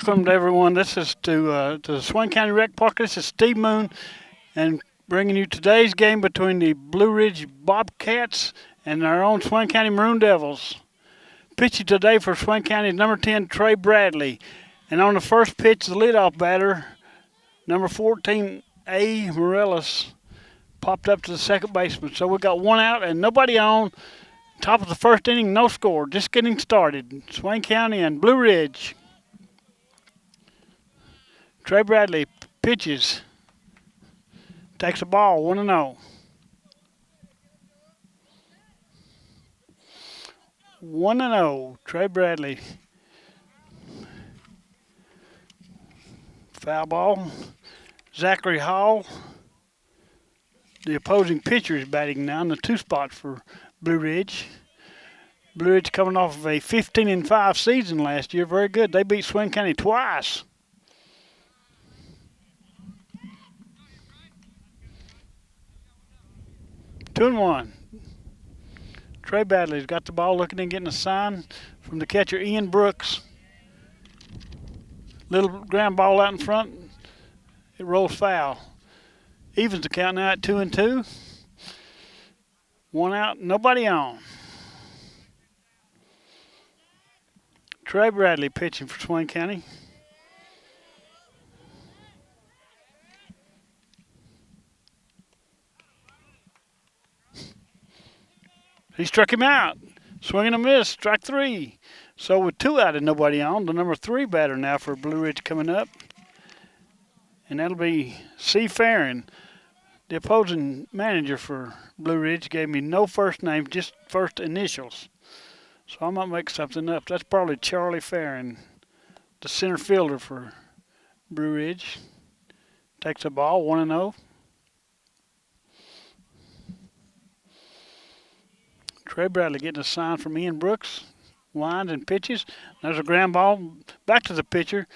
welcome to everyone. This is to the Swain County Rec Park. This is Steve Moon, and bringing you today's game between the Blue Ridge Bobcats and our own Swain County Maroon Devils. Pitching today for Swain County is number 10, Trey Bradley. And on the first pitch, the leadoff batter, number 14, A. Morellis, popped up to the second baseman. So we got one out and nobody on. Top of the first inning, no score. Just getting started. Swain County and Blue Ridge. Trey Bradley pitches. Takes the ball, 1-0. 1-0, Trey Bradley. Foul ball. Zachary Hall, the opposing pitcher, is batting now in the 2 spot for Blue Ridge. Blue Ridge coming off of a 15-5 season last year. Very good. They beat Swain County twice. Two and one. Trey Bradley's got the ball, looking and getting a sign from the catcher, Ian Brooks. Little ground ball out in front. It rolls foul. Evens the count now at 2-2. One out, nobody on. Trey Bradley pitching for Swain County. He struck him out. Swing and a miss, strike 3. So with 2 out and nobody on, the number 3 batter now for Blue Ridge coming up. And that'll be C. Farron. The opposing manager for Blue Ridge gave me no first name, just first initials. So I might make something up. That's probably Charlie Farron, the center fielder for Blue Ridge. Takes the ball, 1-0. Trey Bradley getting a sign from Ian Brooks. Winds and pitches. There's a ground ball back to the pitcher.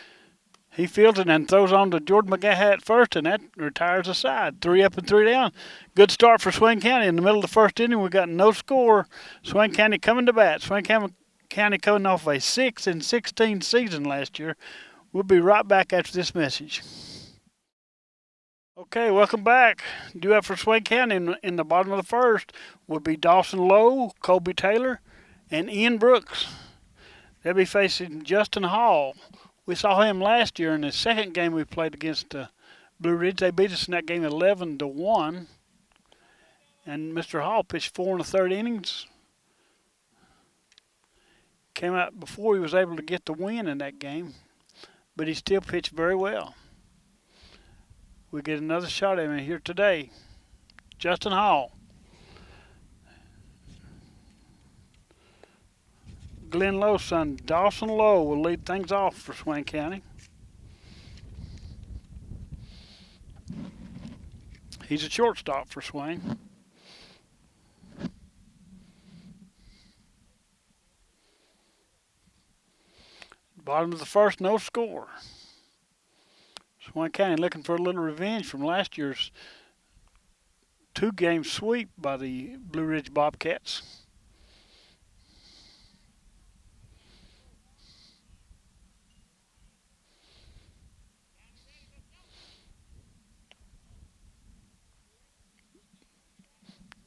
He fields it and throws on to Jordan McGaha at first, and that retires the side. 3 up and 3 down. Good start for Swain County. In the middle of the first inning, we got no score. Swain County coming to bat. Swain County coming off a 6-16 season last year. We'll be right back after this message. Okay, welcome back. Due up for Swain County in the bottom of the first would be Dawson Lowe, Colby Taylor, and Ian Brooks. They'll be facing Justin Hall. We saw him last year in the second game we played against Blue Ridge. They beat us in that game 11-1. And Mr. Hall pitched 4 1/3 innings. Came out before he was able to get the win in that game, but he still pitched very well. We get another shot at him here today. Justin Hall. Glenn Lowe's son, Dawson Lowe, will lead things off for Swain County. He's a shortstop for Swain. Bottom of the first, no score. Swain County looking for a little revenge from last year's 2-game sweep by the Blue Ridge Bobcats.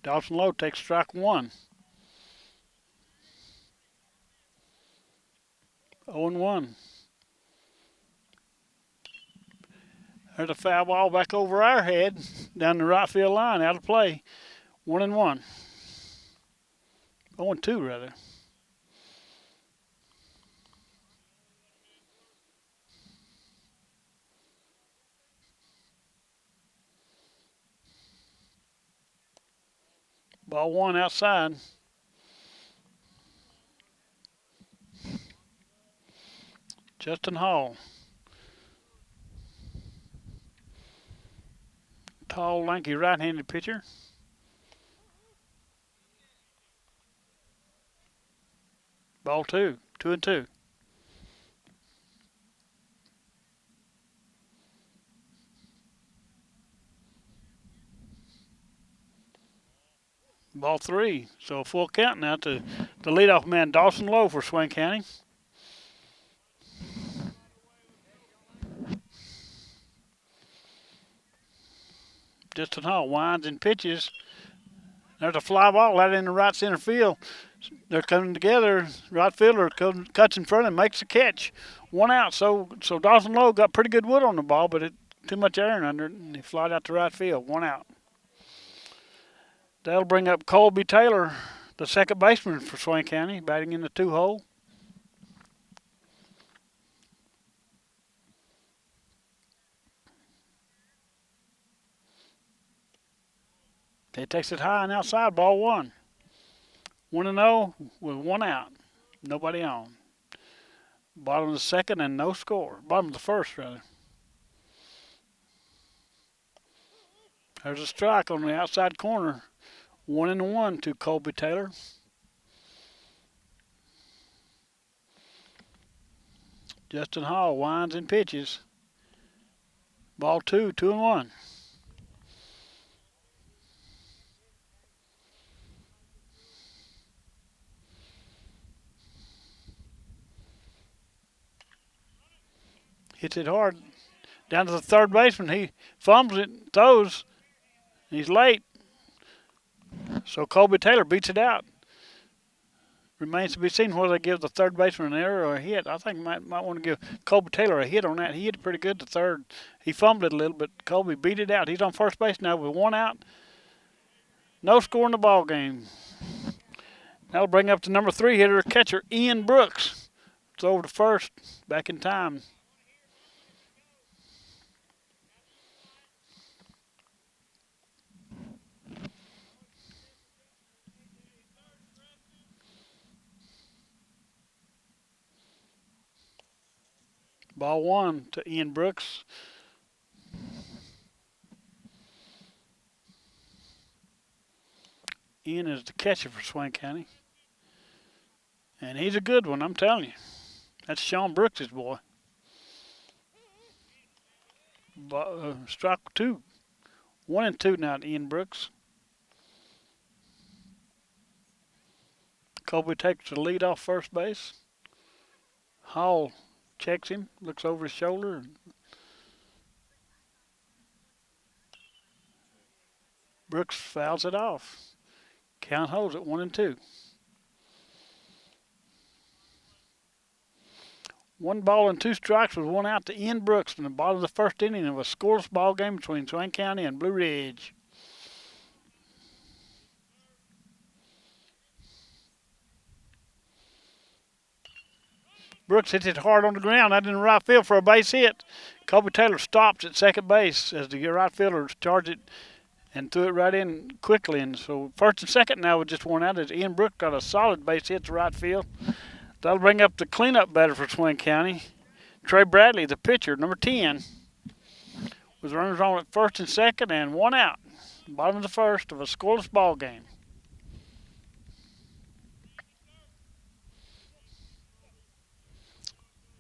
Dawson Lowe takes strike 1. 0-1. There's a foul ball back over our head, down the right field line, out of play. 1-1. 0-2 rather. Ball 1 outside. Justin Hall. Tall, lanky, right-handed pitcher. Ball 2, 2-2. Ball 3. So a full count now to the leadoff man, Dawson Lowe for Swain County. Justin Hall winds and pitches. There's a fly ball out in the right center field. They're coming together. Right fielder cuts in front and makes the catch. One out. So Dawson Lowe got pretty good wood on the ball, but too much iron under it, and he flied out to right field. One out. That'll bring up Colby Taylor, the second baseman for Swain County, batting in the 2-hole. He takes it high and outside, ball one. 1-0 with one out. Nobody on. Bottom of the second and no score. Bottom of the first, rather. There's a strike on the outside corner. 1-1 to Colby Taylor. Justin Hall winds and pitches. Ball two, 2-1. Hits it hard down to the third baseman. He fumbles it, throws. He's late. So Colby Taylor beats it out. Remains to be seen whether they give the third baseman an error or a hit. I think might want to give Colby Taylor a hit on that. He hit it pretty good to third. He fumbled it a little, but Colby beat it out. He's on first base now with one out. No score in the ball game. That'll bring up the number 3 hitter, catcher Ian Brooks. It's over to first, back in time. Ball one to Ian Brooks. Ian is the catcher for Swain County. And he's a good one, I'm telling you. That's Sean Brooks' boy. Strike two. 1-2 now to Ian Brooks. Colby takes the lead off first base. Hall checks him, looks over his shoulder. Brooks fouls it off. Count holds at 1-2. 1 ball and 2 strikes with 1 out to Ian Brooks in the bottom of the first inning of a scoreless ball game between Swain County and Blue Ridge. Brooks hits it hard on the ground, out in the right field for a base hit. Colby Taylor stops at second base as the right fielder charged it and threw it right in quickly. And so first and second now with just 1 out as Ian Brooks got a solid base hit to right field. That'll bring up the cleanup batter for Swain County. Trey Bradley, the pitcher, number 10, with runners on at first and second and 1 out. Bottom of the first of a scoreless ball game.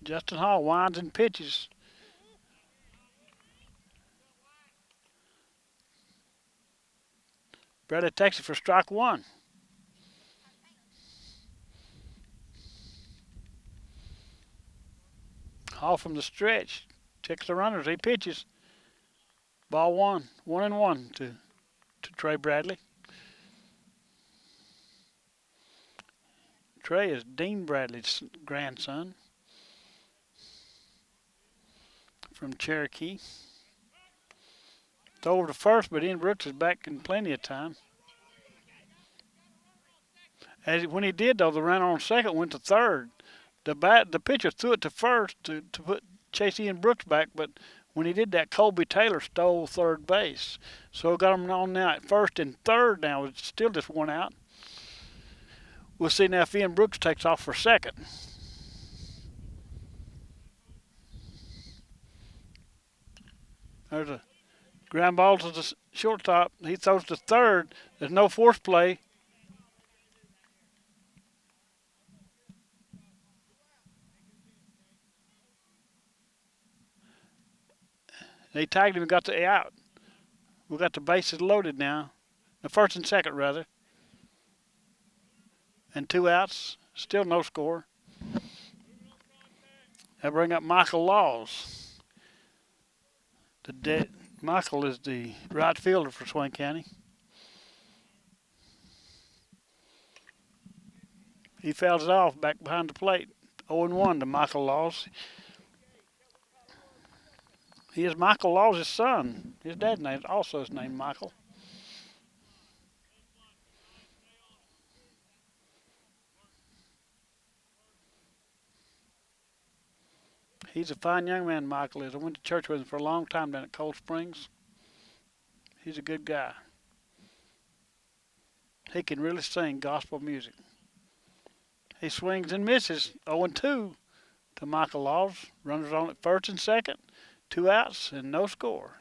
Justin Hall winds and pitches. Bradley takes it for strike 1. Hall from the stretch. Checks the runners. He pitches. Ball 1. 1-1 to Trey Bradley. Trey is Dean Bradley's grandson from Cherokee. It's over to first, but Ian Brooks is back in plenty of time. When he did, though, the runner on second went to third. The pitcher threw it to first to put chase Ian Brooks back, but when he did that, Colby Taylor stole third base. So got him on now at first and third now. It's still just 1 out. We'll see now if Ian Brooks takes off for second. There's a ground ball to the shortstop. He throws to third. There's no force play. They tagged him and got the out. We got the bases loaded now. The first and second, rather. And 2 outs. Still no score. They bring up Michael Laws, the Michael is the right fielder for Swain County. He fouls it off back behind the plate. 0-1 to Michael Laws. He is Michael Laws' son. His dad's name also is named Michael. He's a fine young man, Michael is. I went to church with him for a long time down at Cold Springs. He's a good guy. He can really sing gospel music. He swings and misses. 0-2 to Michael Laws. Runners on at first and second. 2 outs and no score.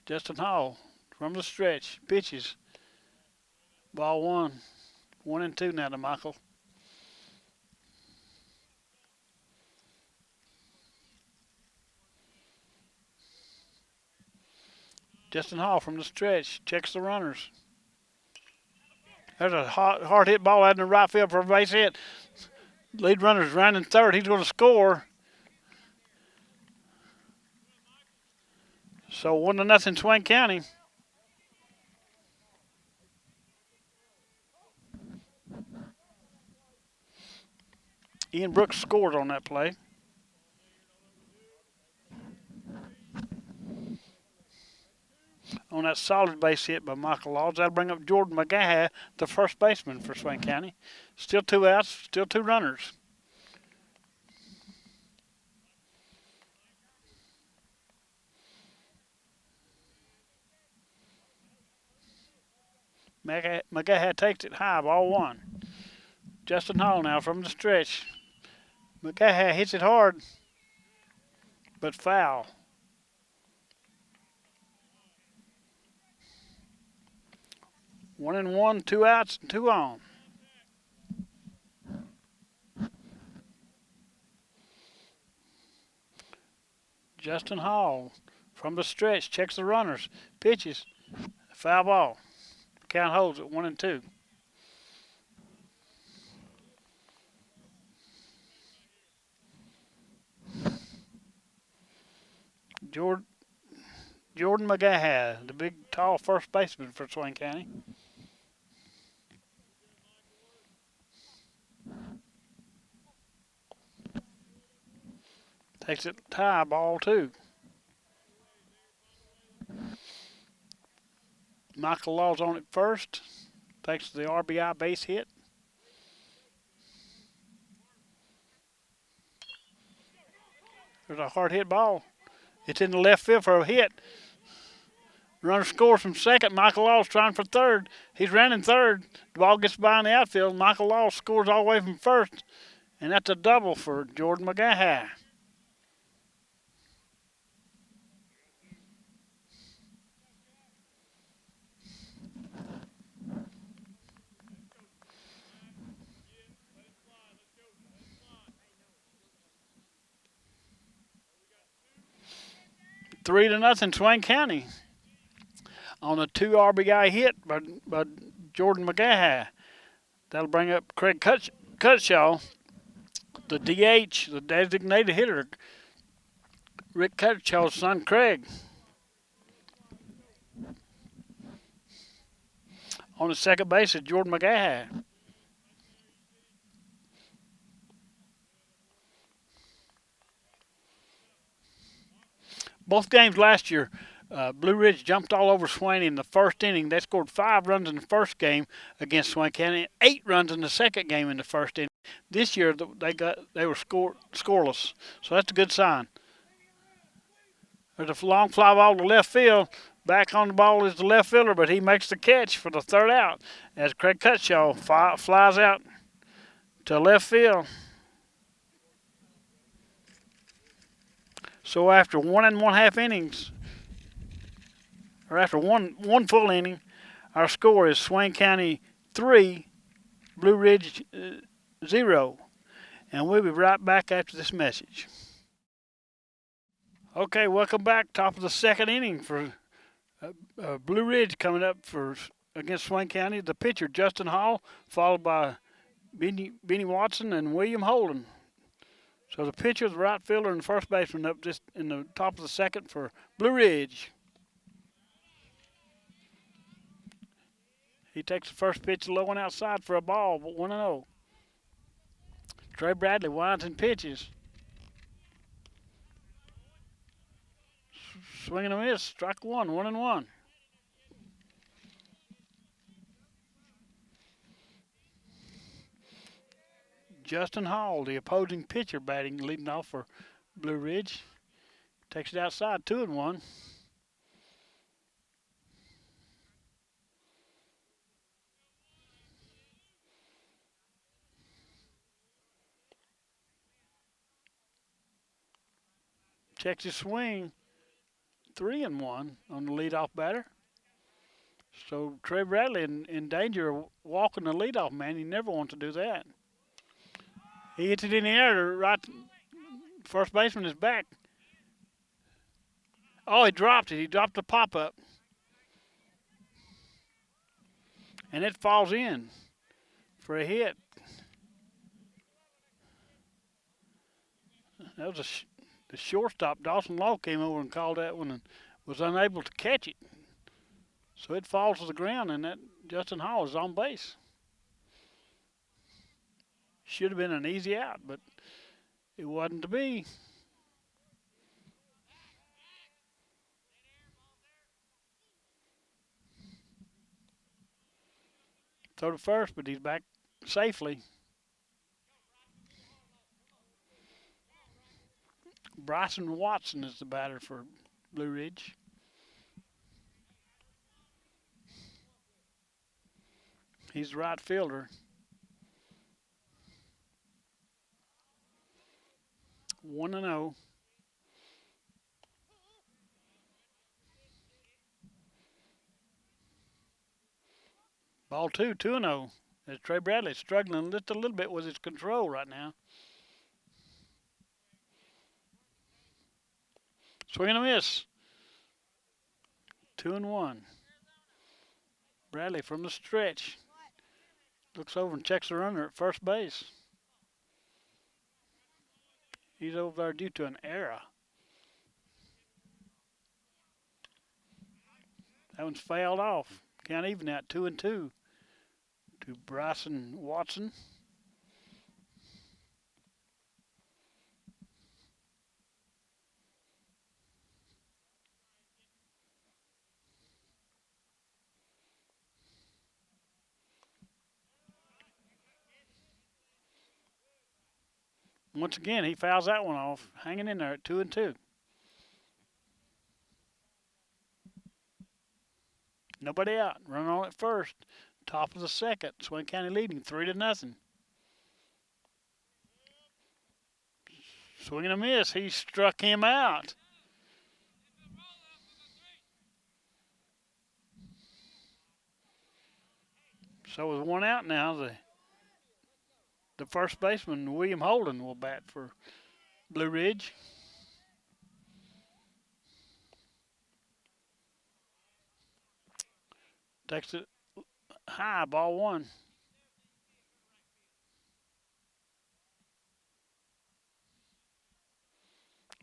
Justin Hall from the stretch. Pitches. Ball 1. 1-2 now to Michael. Justin Hall from the stretch. Checks the runners. There's a hard hit ball out in the right field for a base hit. Lead runner's running third. He's going to score. So 1-0 Swain County. Ian Brooks scored on that play. On that solid base hit by Michael Laws. That'll bring up Jordan McGaha, the first baseman for Swain County. Still 2 outs, still 2 runners. McGaha takes it high, ball 1. Justin Hall now from the stretch. McGaha hits it hard, but foul. 1-1, 2 outs, and 2 on. Justin Hall from the stretch checks the runners, pitches, foul ball. Count holds at 1-2. Jordan McGaha, the big, tall first baseman for Swain County. Takes it high, ball 2. Michael Laws on it first, thanks to the RBI base hit. There's a hard hit ball. It's in the left field for a hit. Runner scores from second. Michael Laws trying for third. He's running third. The ball gets by in the outfield. Michael Laws scores all the way from first. And that's a double for Jordan McGaha. Three to nothing, Swain County. On a 2 RBI hit by Jordan McGaha. That'll bring up Craig Cutshaw, the DH, the designated hitter. Rick Cutshaw's son, Craig. On the second base is Jordan McGaha. Both games last year, Blue Ridge jumped all over Swain in the first inning. They scored 5 runs in the first game against Swain County, and 8 runs in the second game in the first inning. This year they were scoreless, so that's a good sign. There's a long fly ball to left field. Back on the ball is the left fielder, but he makes the catch for the third out as Craig Cutshaw flies out to left field. So after 1 1/2 innings, or after one full inning, our score is Swain County 3, Blue Ridge 0. And we'll be right back after this message. Okay, welcome back. Top of the second inning for Blue Ridge coming up for against Swain County. The pitcher, Justin Hall, followed by Beanie Watson and William Holden. So the pitcher, the right fielder, and the first baseman up just in the top of the second for Blue Ridge. He takes the first pitch low and outside for a ball, but 1-0. Trey Bradley winds and pitches. Swing and a miss. Strike one, 1-1. Justin Hall, the opposing pitcher, batting, leading off for Blue Ridge. Takes it outside, 2-1. Checks his swing, 3-1 on the leadoff batter. So Trey Bradley in danger of walking the leadoff man. He never wants to do that. He hits it in the air. Right, first baseman is back. Oh, he dropped it. He dropped the pop up, and it falls in for a hit. That was the shortstop, Dawson Law, came over and called that one and was unable to catch it. So it falls to the ground, and that Justin Hall is on base. Should have been an easy out, but it wasn't to be. Throw to first, but he's back safely. Bryson Watson is the batter for Blue Ridge. He's the right fielder. 1-0. Ball two, 2-0. As Trey Bradley struggling just a little bit with his control right now. Swing and a miss. 2-1. Bradley from the stretch. Looks over and checks the runner at first base. He's over there due to an error. That one's fouled off. Count even out, 2-2 to Bryson Watson. Once again, he fouls that one off, hanging in there at 2-2. Nobody out. Run on at first. Top of the second. Swain County leading 3-0. Swing and a miss. He struck him out. So with one out now, the first baseman, William Holden, will bat for Blue Ridge. Takes it high, ball one.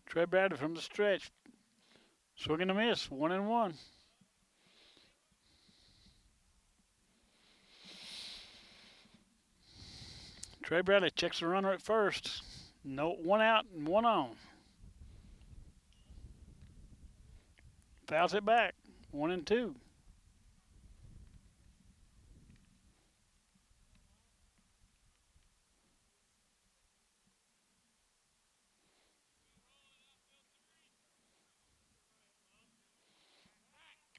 Trey Bradley from the stretch. Swing and a miss, 1-1. Trey Bradley checks the runner at first. No, one out and one on. Fouls it back, 1-2.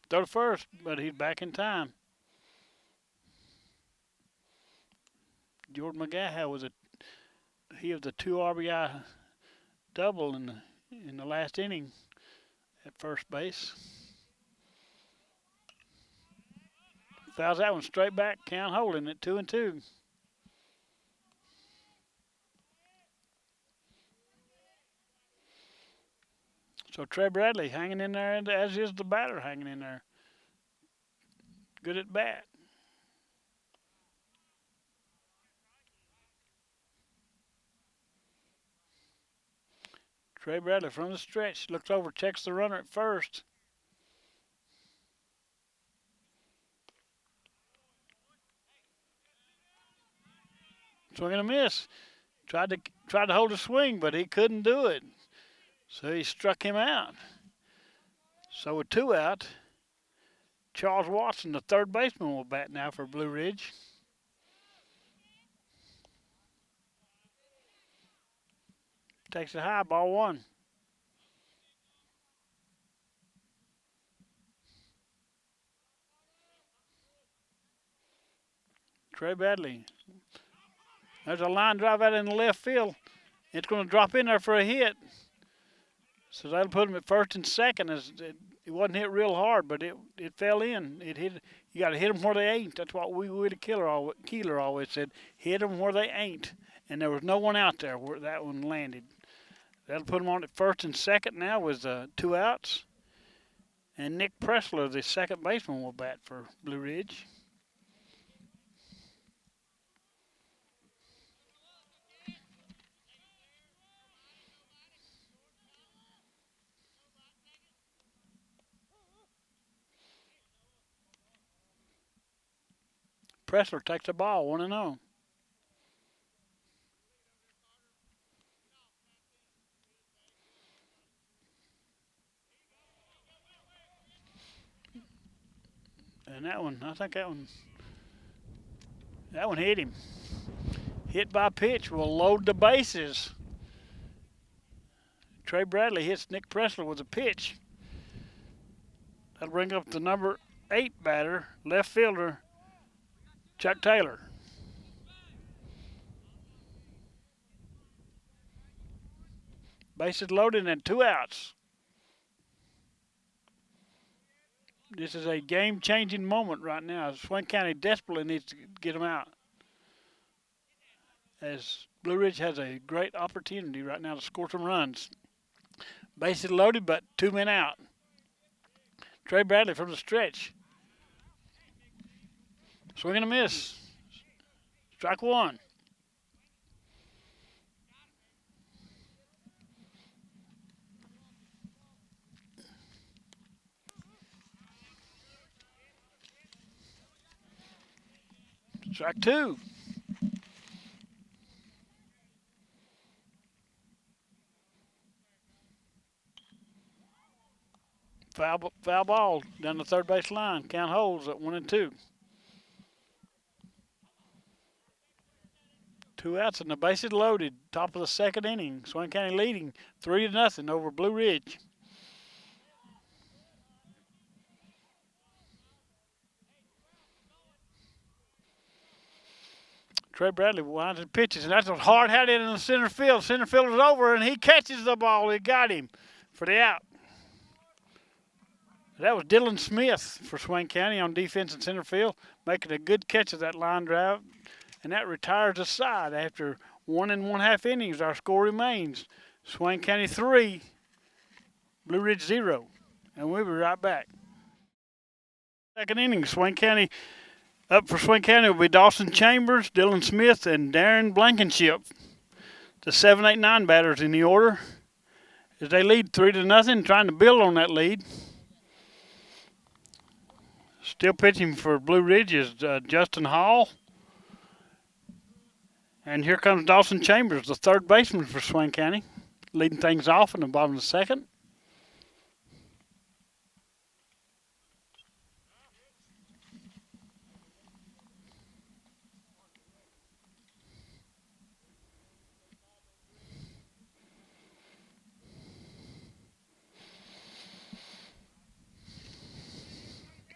Throw to first, but he's back in time. Jordan McGaha was he was the 2 RBI double in the last inning at first base. Fouls that one straight back. Count holding at 2-2. So Trey Bradley hanging in there, as is the batter hanging in there. good at bat. Trey Bradley from the stretch looks over, checks the runner at first. Swing and a miss. Tried to hold a swing, but he couldn't do it. So he struck him out. So with two out, Charles Watson, the third baseman, will bat now for Blue Ridge. Takes it high, ball one. Trey Bradley. There's a line drive out in the left field. It's going to drop in there for a hit. So that'll put him at first and second. It wasn't hit real hard, but it fell in. It hit. You got to hit them where they ain't. That's what Keeler always said. Hit them where they ain't. And there was no one out there where that one landed. That'll put him on at first and second now with two outs. And Nick Pressler, the second baseman, will bat for Blue Ridge. Pressler takes the ball, 1-0. And that one, I think that one hit him. Hit by pitch will load the bases. Trey Bradley hits Nick Pressler with a pitch. That'll bring up the number 8 batter, left fielder, Chuck Taylor. Bases loaded and two outs. This is a game-changing moment right now. Swain County desperately needs to get them out, as Blue Ridge has a great opportunity right now to score some runs. Bases loaded, but 2 men out. Trey Bradley from the stretch. Swing and a miss. Strike one. Strike two. Foul ball down the third base line. Count holds at 1-2. Two outs and the bases loaded. Top of the second inning. Swain County leading 3-0 over Blue Ridge. Trey Bradley winds and pitches, and that's a hard hit in the center field. Center fielder's over, and he catches the ball. He got him for the out. That was Dylan Smith for Swain County on defense in center field, making a good catch of that line drive, and that retires the side after 1 1/2 innings. Our score remains Swain County 3, Blue Ridge 0, and we'll be right back. Second inning, Swain County. Up for Swain County will be Dawson Chambers, Dylan Smith, and Darren Blankenship. The 7, 8, 9 batters in the order as they lead 3-0, trying to build on that lead. Still pitching for Blue Ridge is Justin Hall. And here comes Dawson Chambers, the third baseman for Swain County, leading things off in the bottom of the second.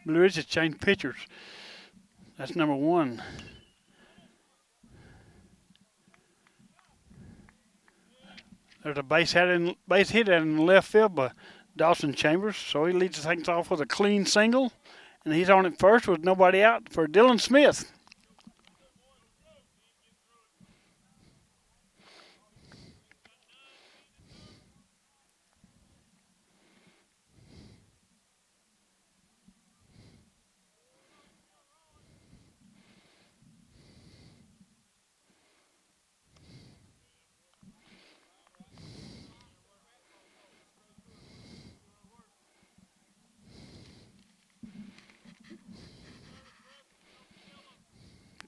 Blue Ridge has changed pitchers. That's number 1. There's a base hit in the left field by Dawson Chambers, so he leads things off with a clean single, and he's on at first with nobody out for Dylan Smith.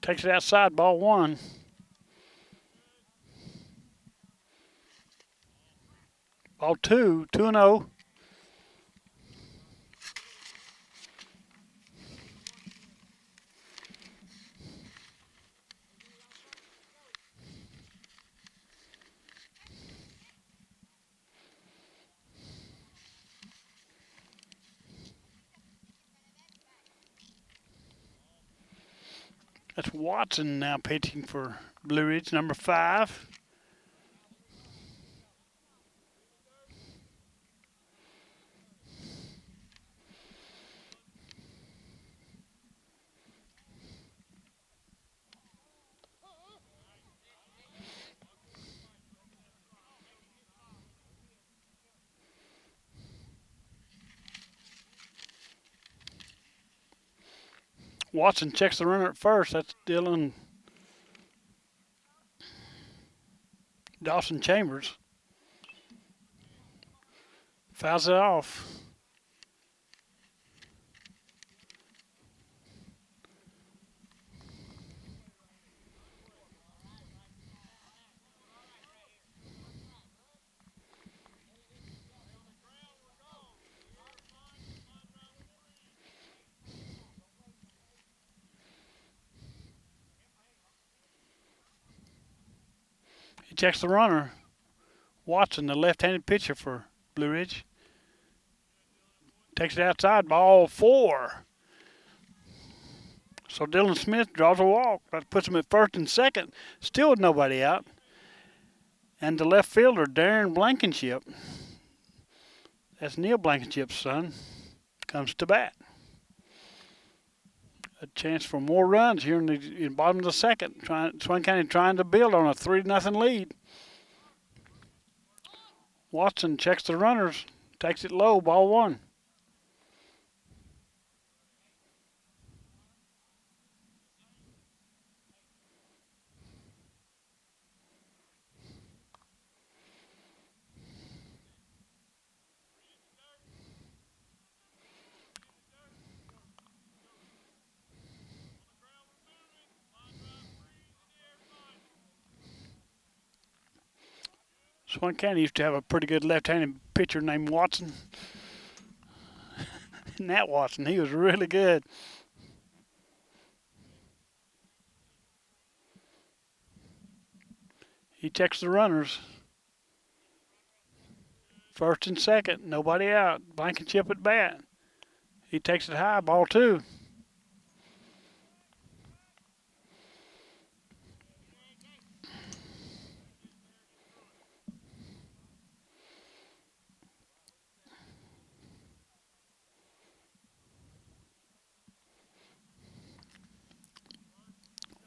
Takes it outside, ball one. Ball two, 2-0. That's Watson now pitching for Blue Ridge, number 5. Watson checks the runner at first. That's Dylan Dawson Chambers. Fouls it off. He checks the runner. Watson, the left-handed pitcher for Blue Ridge. Takes it outside, ball 4. So Dylan Smith draws a walk. That puts him at first and second. Still with nobody out. And the left fielder, Darren Blankenship, that's Neil Blankenship's son, comes to bat. A chance for more runs here in the bottom of the second. Swain County trying to build on a 3-0 lead. Watson checks the runners, takes it low, ball 1. Swain County used to have a pretty good left-handed pitcher named Watson. Nat Watson, he was really good. He checks the runners. First and second, nobody out. Blankenship at bat. He takes it high, ball 2.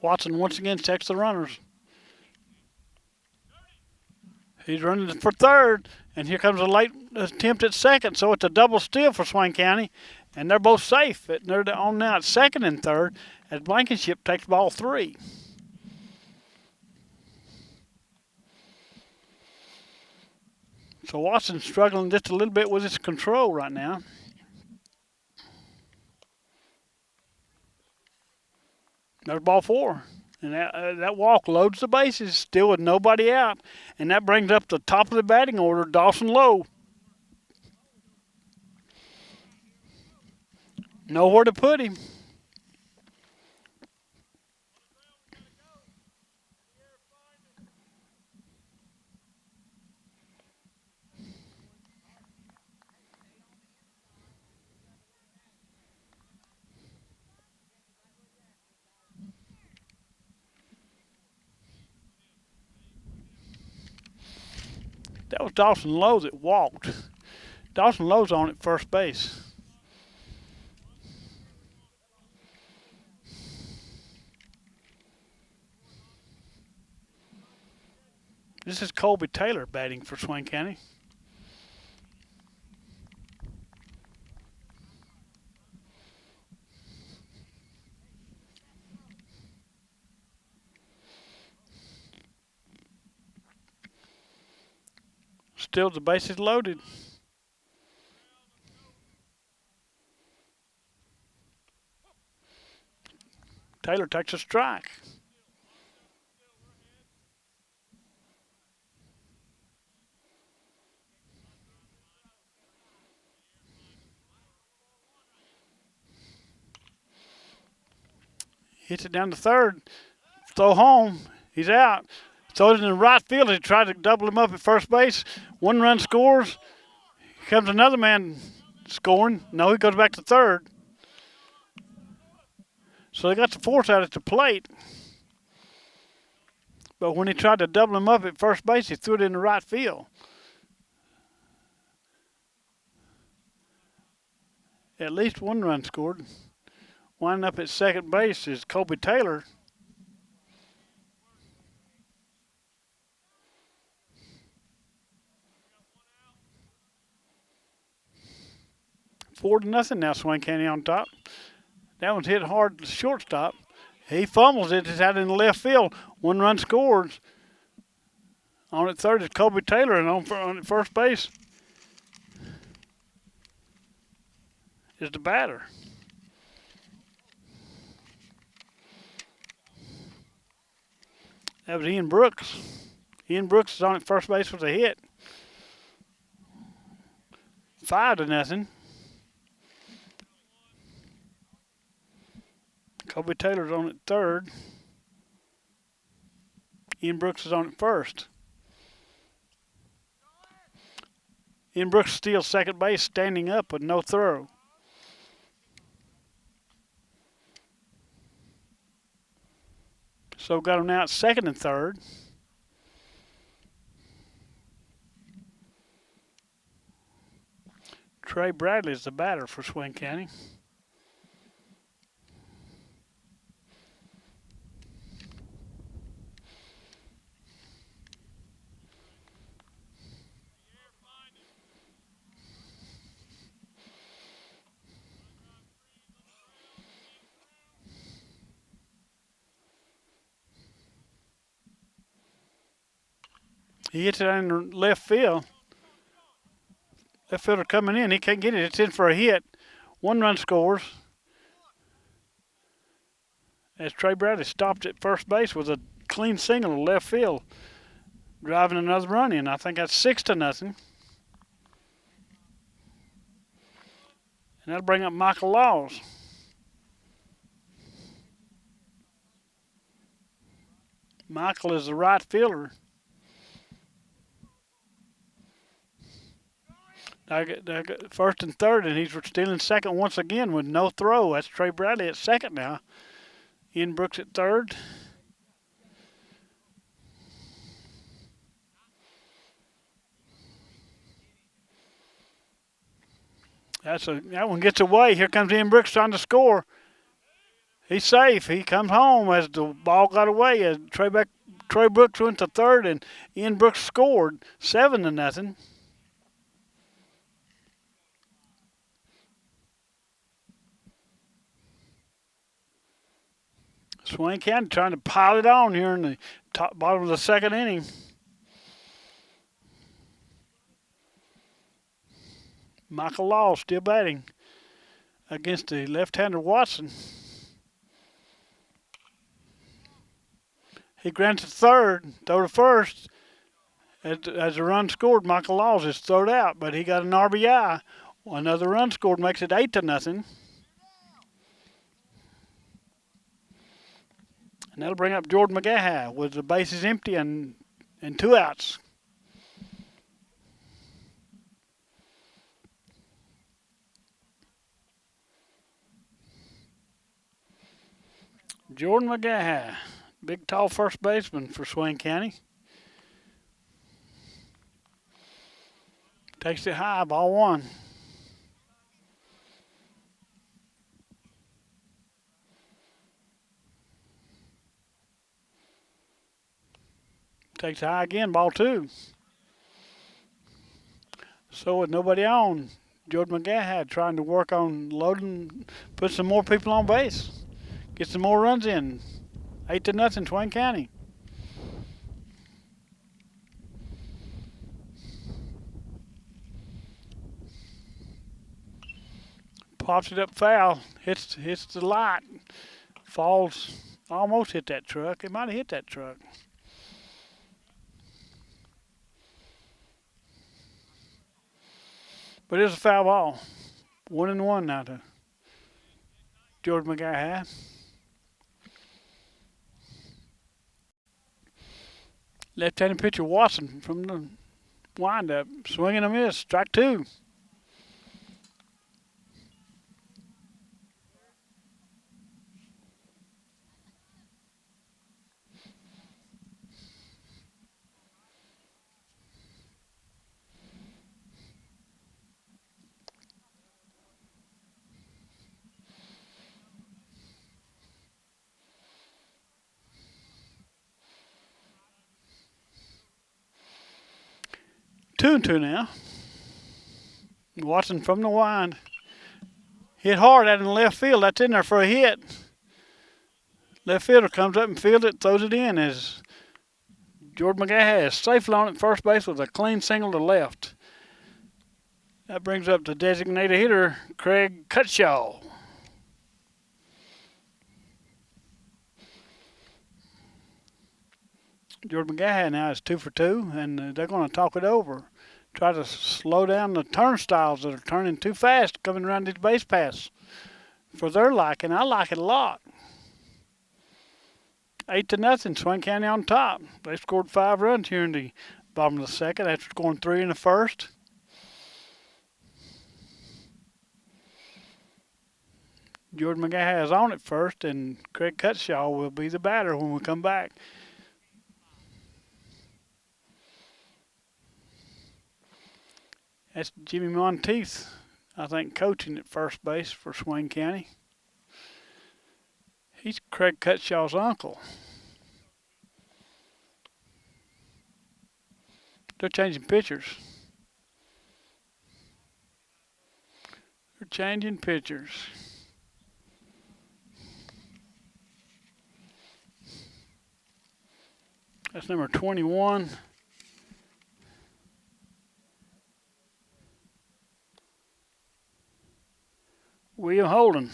Watson once again checks the runners. He's running for third, and here comes a late attempt at second, so it's a double steal for Swain County, and they're both safe. They're on now at second and third as Blankenship takes ball 3. So Watson's struggling just a little bit with his control right now. There's ball 4. And that walk loads the bases, still with nobody out. And that brings up the top of the batting order, Dawson Lowe. Nowhere to put him. That was Dawson Lowe that walked. Dawson Lowe's on at first base. This is Colby Taylor batting for Swain County. Still the bases loaded. Taylor takes a strike. Hits it down to third. Throw home. He's out. Throws it in the right field. He tried to double him up at first base. One run scores. Here comes another man scoring. No, he goes back to third. So they got the force out at the plate. But when he tried to double him up at first base, he threw it in the right field. At least one run scored. Winding up at second base is Kobe Taylor. Four to nothing now, Swain County on top. That one's hit hard to shortstop. He fumbles it. It's out in the left field. One run scores. On at third is Kobe Taylor, and on at first base is the batter. That was Ian Brooks. Ian Brooks is on at first base with a hit. 5 to nothing. Kobe Taylor's on at third. Ian Brooks is on at first. Ian Brooks steals second base, standing up with no throw. So got him now at second and third. Trey Bradley is the batter for Swain County. He hits it in left field. Left fielder coming in. He can't get it. It's in for a hit. One run scores. As Trey Bradley stopped at first base with a clean single to left field, driving another run in. I think that's 6 to nothing. And that'll bring up Michael Laws. Michael is the right fielder. I got first and third, and he's stealing second once again with no throw. That's Trey Bradley at second now. Ian Brooks at third. That one gets away. Here comes Ian Brooks trying to score. He's safe. He comes home as the ball got away. As Trey Brooks went to third, and Ian Brooks scored 7 to nothing. Swain County trying to pile it on here in the bottom of the second inning. Michael Law still batting against the left-hander Watson. He grants to third, throw to first. As a run scored, Michael Laws is thrown out, but he got an RBI. Another run scored makes it 8 to nothing. And that'll bring up Jordan McGaha with the bases empty and 2 outs. Jordan McGaha, big tall first baseman for Swain County. Takes it high, ball 1. Takes high again, ball 2. So with nobody on, Jordan McGaha trying to work on loading, put some more people on base. Get some more runs in. 8 to nothing, Swain County. Pops it up foul, hits the light Falls almost hit that truck. It might have hit that truck. But it's a foul ball. 1-1 now to George McGuire. Left-handed pitcher Watson from the windup. Swing and a miss. Strike two. Two and two now. Watson from the wind. Hit hard out in the left field. That's in there for a hit. Left fielder comes up and fields it, throws it in as George McGuire is safely on at first base with a clean single to left. That brings up the designated hitter, Craig Cutshaw. George McGuire now is 2 for 2, and they're going to talk it over. Try to slow down the turnstiles that are turning too fast coming around these base paths for their liking. I like it a lot. 8-0, Swain County on top. They scored 5 runs here in the bottom of the second after scoring 3 in the first. George McGuire is on at first, and Craig Cutshaw will be the batter when we come back. That's Jimmy Monteith, I think, coaching at first base for Swain County. He's Craig Cutshaw's uncle. They're changing pitchers. They're changing pitchers. That's number 21. William Holden,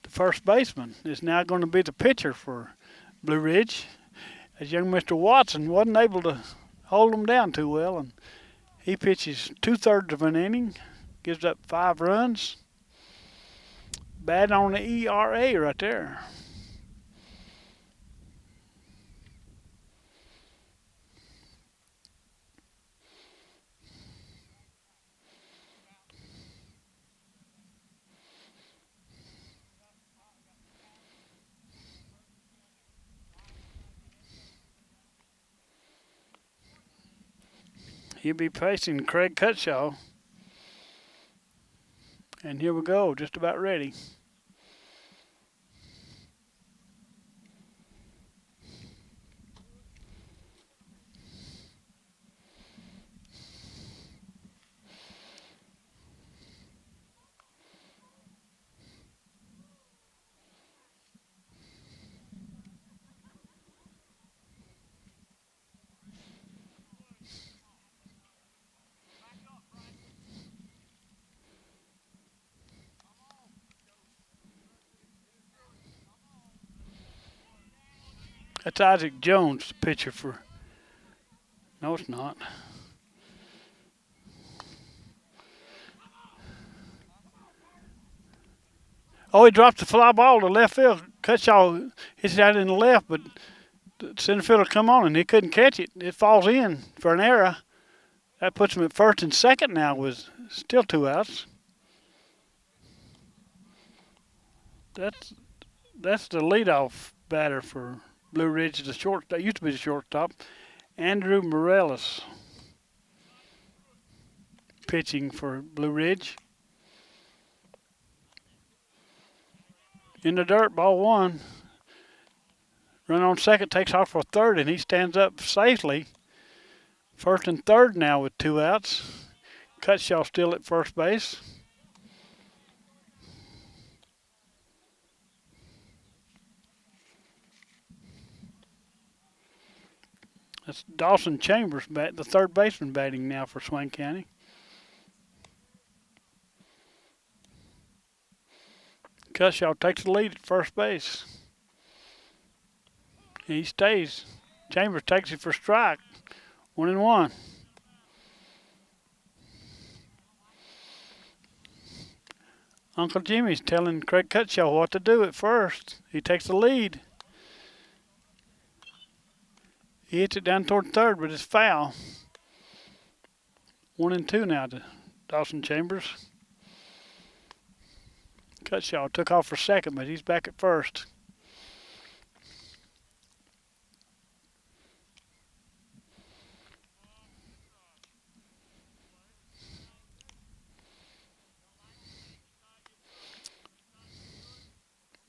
the first baseman, is now going to be the pitcher for Blue Ridge. As young Mr. Watson wasn't able to hold them down too well, and he pitches 2/3 of an inning, gives up 5 runs. Bad on the ERA right there. He'll be facing Craig Cutshaw. And here we go, just about ready. That's Isaac Jones, the pitcher for. No, it's not. Oh, he dropped the fly ball to left field. Cutshaw hits it out in the left, but the center fielder come on and he couldn't catch it. It falls in for an error. That puts him at first and second now with still 2 outs. That's the leadoff batter for Blue Ridge, the short that used to be the shortstop, Andrew Morales, pitching for Blue Ridge. In the dirt, ball 1. Run on second, takes off for third, and he stands up safely. First and third now with 2 outs. Cutshaw still at first base. That's Dawson Chambers, the third baseman, batting now for Swain County. Cutshaw takes the lead at first base. He stays. Chambers takes it for strike. 1-1. Uncle Jimmy's telling Craig Cutshaw what to do at first. He takes the lead. He hits it down toward third, but it's foul. 1-2 now to Dawson Chambers. Cutshaw took off for second, but he's back at first.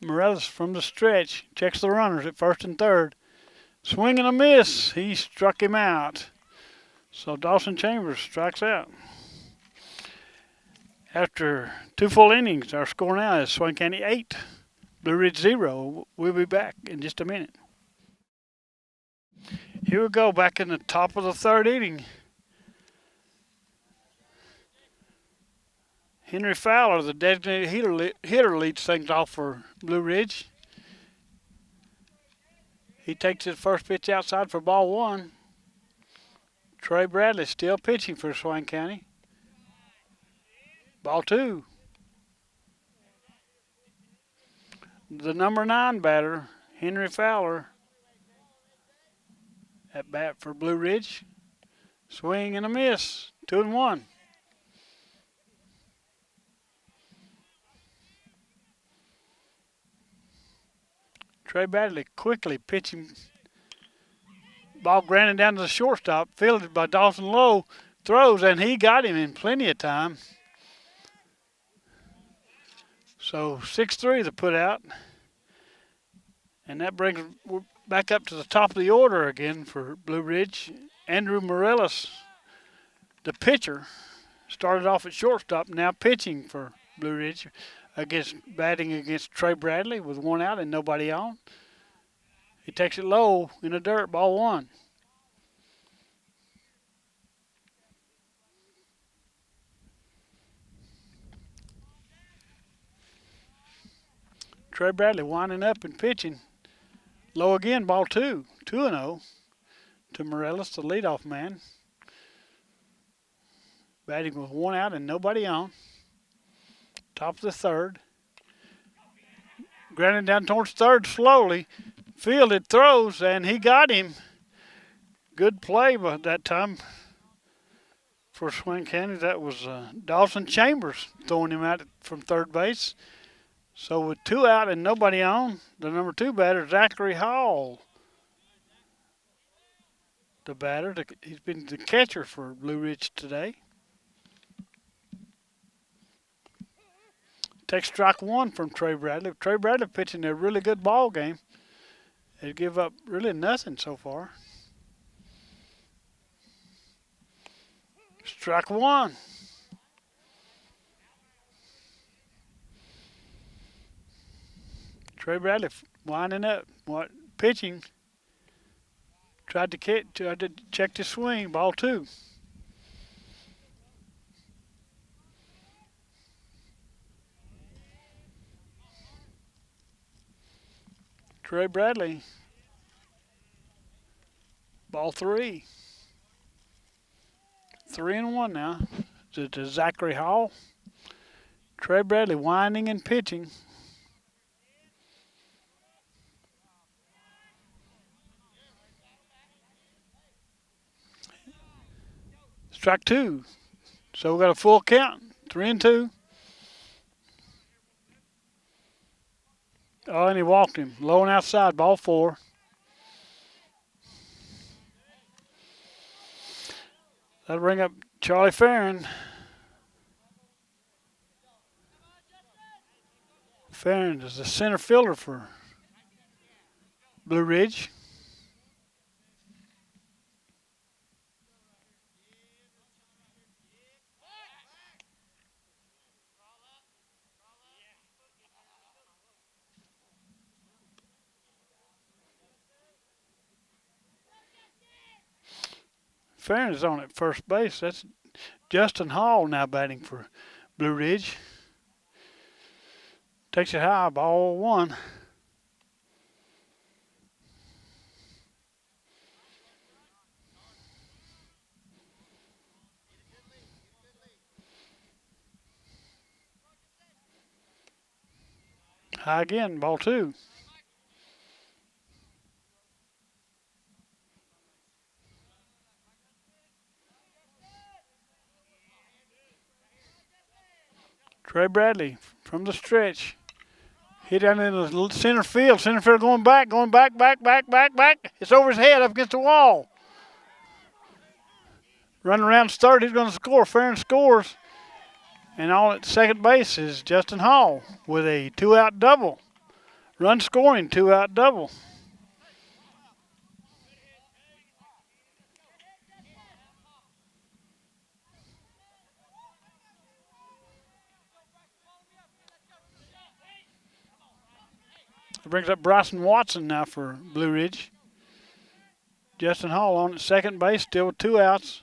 Morales from the stretch checks the runners at first and third. Swing and a miss. He struck him out. So Dawson Chambers strikes out. After 2 full innings, our score now is Swain County 8, Blue Ridge 0. We'll be back in just a minute. Here we go, back in the top of the third inning. Henry Fowler, the designated hitter, leads things off for Blue Ridge. He takes his first pitch outside for ball 1. Trey Bradley still pitching for Swain County. Ball 2. The number 9 batter, Henry Fowler, at bat for Blue Ridge. Swing and a miss. 2-1. Trey Bradley quickly pitching. Ball grounded down to the shortstop, fielded by Dawson Lowe. Throws, and he got him in plenty of time. So 6-3 the put out. And that brings back up to the top of the order again for Blue Ridge. Andrew Morales, the pitcher, started off at shortstop, now pitching for Blue Ridge, batting against Trey Bradley with 1 out and nobody on. He takes it low in the dirt, ball 1. Trey Bradley winding up and pitching. Low again, ball 2. 2-0 to Morales, the leadoff man. Batting with 1 out and nobody on. Top of the third. Grounded down towards third slowly. Fielded, throws, and he got him. Good play by that time for Swain County. That was Dawson Chambers throwing him out from third base. So with 2 out and nobody on, the number 2 batter, Zachary Hall, the batter. He's been the catcher for Blue Ridge today. Takes strike 1 from Trey Bradley. Trey Bradley pitching a really good ball game. They give up really nothing so far. Strike 1. Trey Bradley winding up, pitching. Tried to check the swing, ball 2. Trey Bradley, ball 3. 3-1 now to Zachary Hall. Trey Bradley winding and pitching. Strike 2. So we got a full count. 3-2. Oh, and he walked him. Low and outside, ball 4. That'll bring up Charlie Farron. Farron is the center fielder for Blue Ridge. Farron is on at first base. That's Justin Hall now batting for Blue Ridge. Takes it high, ball one. High again, ball two. Trey Bradley from the stretch. Hit down in the center field. Center field going back. Back. It's over his head up against the wall. Running around third, he's going to score. Farron scores. And on at second base is Justin Hall with a two-out double. Run scoring, two-out double. It brings up Bryson Watson now for Blue Ridge. Justin Hall on at second base, still with two outs.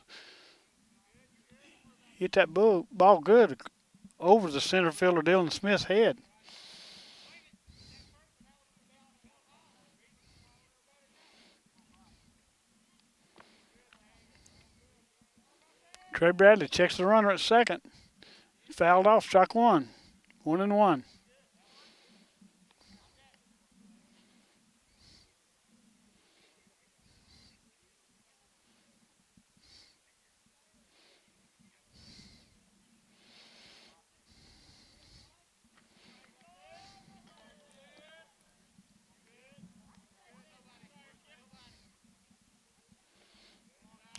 Hit that ball good over the center fielder Dylan Smith's head. Trey Bradley checks the runner at second. Fouled off, strike one. 1-1.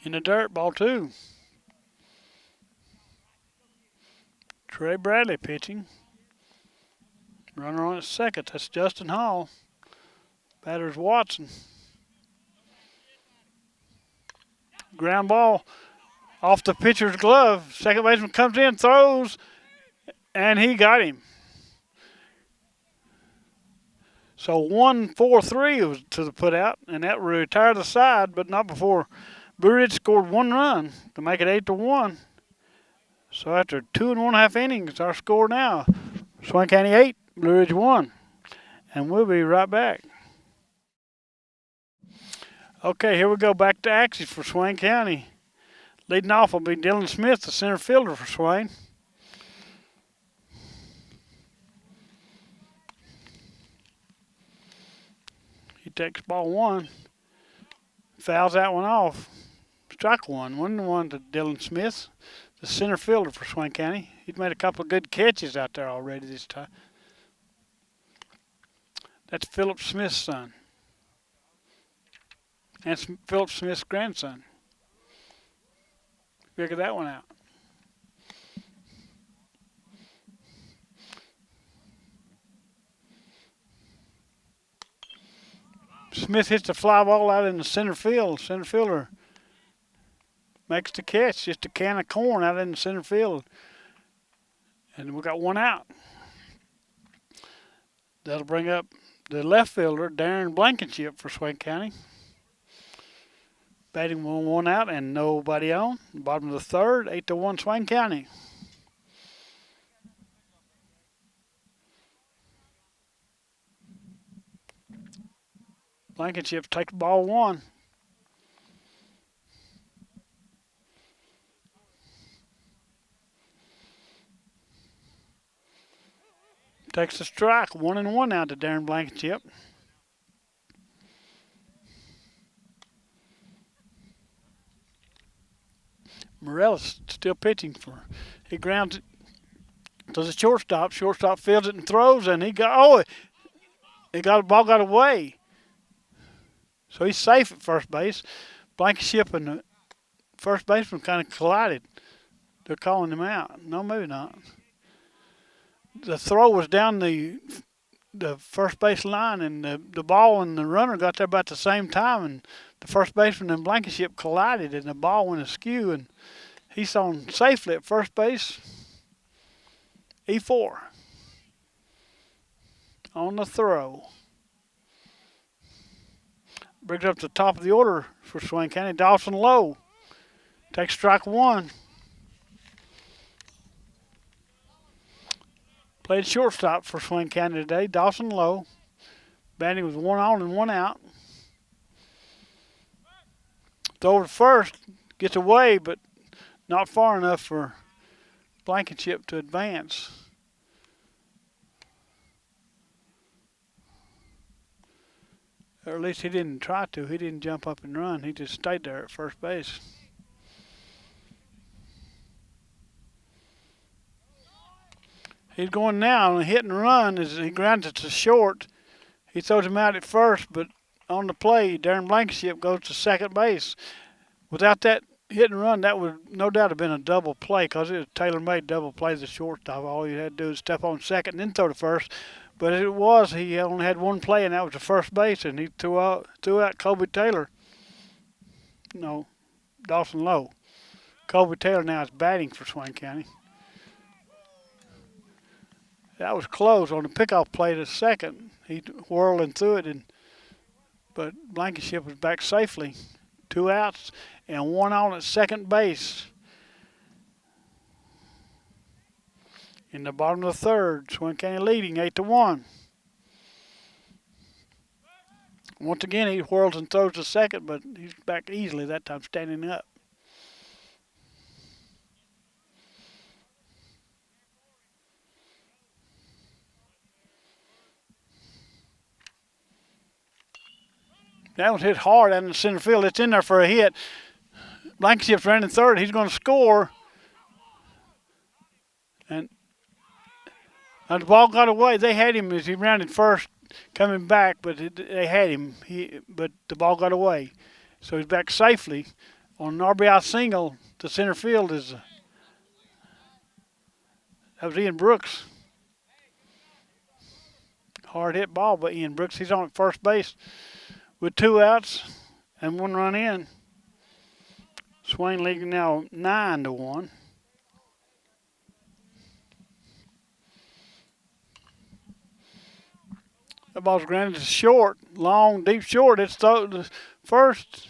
In the dirt, ball two. Trey Bradley pitching. Runner on at second. That's Justin Hall. Batter's Watson. Ground ball off the pitcher's glove. Second baseman comes in, throws, and he got him. So 1-4-3 was to the putout, and that retired the side, but not before Blue Ridge scored one run to make it 8-1. So after 2.5 innings, our score now, Swain County 8, Blue Ridge 1. And we'll be right back. Okay, here we go, back to action for Swain County. Leading off will be Dylan Smith, the center fielder for Swain. He takes ball one, fouls that one off. Strike one, 1-1 to Dylan Smith, the center fielder for Swain County. He's made a couple of good catches out there already this time. That's Philip Smith's son. And Philip Smith's grandson. Figure that one out. Smith hits the fly ball out in the center field. Center fielder makes the catch. Just a can of corn out in the center field. And we got one out. That'll bring up the left fielder, Darren Blankenship for Swain County. Batting one out and nobody on. Bottom of the third, 8-1 Swain County. Blankenship takes ball one. Takes the strike, 1-1 now to Darren Blankenship. Morellis still pitching for. He grounds it to the shortstop. Shortstop fields it and throws, and ball got away. So he's safe at first base. Blankenship and the first baseman kind of collided. They're calling him out. No, maybe not. The throw was down the first base line, and the ball and the runner got there about the same time, and the first baseman and Blankenship collided, and the ball went askew, and he's on safely at first base. E4 on the throw. Brings up to the top of the order for Swain County. Dawson Lowe takes strike one. Played shortstop for Swain County today. Dawson Lowe. Batting was 1 on and 1 out. Throw to first. Gets away, but not far enough for Blankenship to advance. Or at least he didn't try to. He didn't jump up and run. He just stayed there at first base. He's going now on a hit and run as he grounds it to short. He throws him out at first, but on the play, Darren Blankenship goes to second base. Without that hit and run, that would no doubt have been a double play because it was a tailor-made double play as a shortstop. All you had to do is step on second and then throw to first. But as it was, he only had one play, and that was the first base, and he threw out Colby Taylor. No, Dawson Lowe. Colby Taylor now is batting for Swain County. That was close on the pickoff play to second. He whirled and threw it, but Blankenship was back safely. 2 outs and 1 on at second base. In the bottom of the third, Swain County leading 8-1. Once again, he whirls and throws to second, but he's back easily that time, standing up. That was hit hard out in the center field. It's in there for a hit. Blankenship's running third. He's going to score. And the ball got away. They had him as he rounded first, coming back, but they had him. But the ball got away. So he's back safely on an RBI single to center field. That was Ian Brooks. Hard hit ball by Ian Brooks. He's on at first base with 2 outs and 1 run in. Swain leading now 9-1. The ball's grounded to short, long, deep short. It's the first,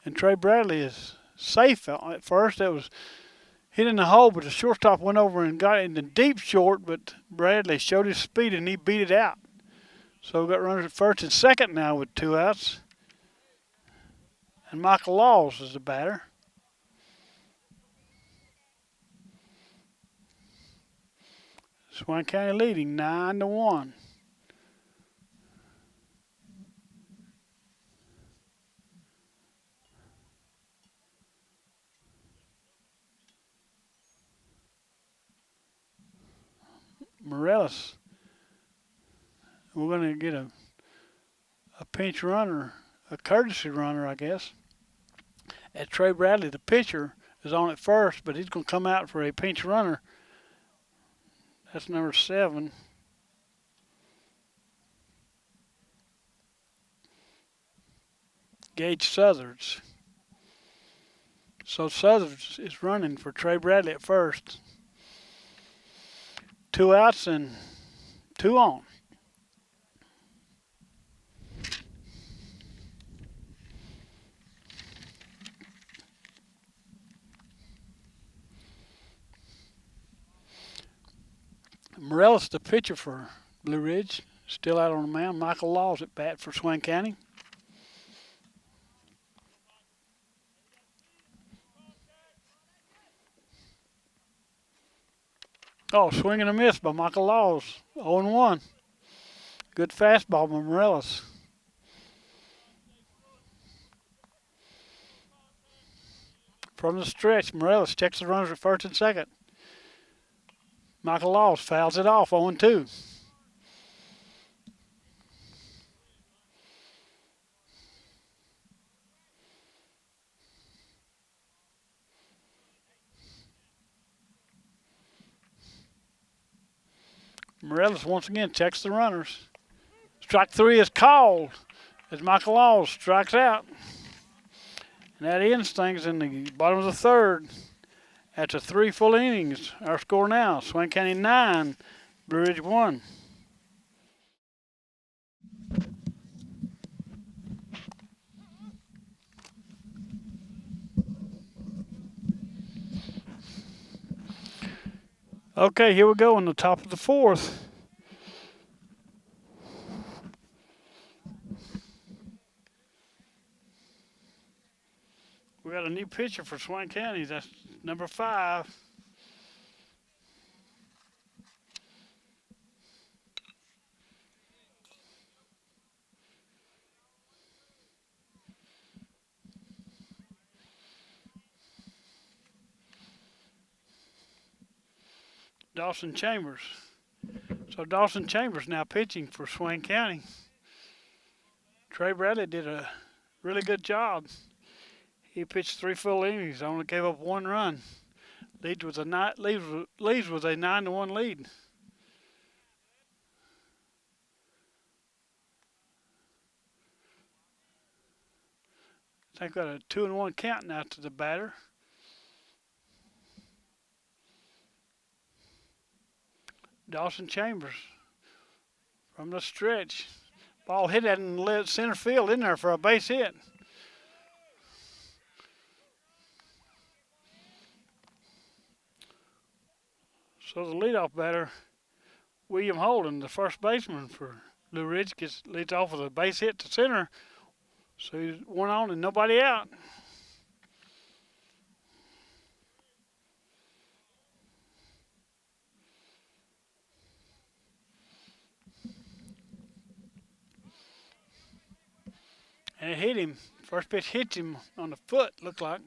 and Trey Bradley is safe at first. It was hit in the hole, but the shortstop went over and got it in the deep short, but Bradley showed his speed and he beat it out. So we've got runners at first and second now with 2 outs. And Michael Laws is the batter. Swain County leading 9-1. Morales. We're going to get a pinch runner, a courtesy runner, I guess. At Trey Bradley, the pitcher, is on at first, but he's going to come out for a pinch runner. That's number 7. Gage Southards. So Southards is running for Trey Bradley at first. 2 outs and 2 on. Morales, the pitcher for Blue Ridge, still out on the mound. Michael Laws at bat for Swain County. Oh, swing and a miss by Michael Laws. 0-1. Good fastball by Morales. From the stretch, Morales checks the runners at first and second. Michael Laws fouls it off, 0-2. Morales once again checks the runners. Strike 3 is called as Michael Laws strikes out. And that ends things in the bottom of the third. After 3 full innings, our score now, Swain County 9, Blue Ridge 1. Okay, here we go on the top of the fourth. We got a new pitcher for Swain County. That's number 5. Dawson Chambers. So Dawson Chambers now pitching for Swain County. Trey Bradley did a really good job. He pitched 3 full innings, only gave up 1 run. Leads with a 9-1 lead. I think got a 2-1 count now to the batter. Dawson Chambers from the stretch. Ball hit that in center field in there for a base hit. So the leadoff batter, William Holden, the first baseman for Blue Ridge, leads off with a base hit to center. So he's 1 on and nobody out. And it hit him. First pitch hits him on the foot, looked like.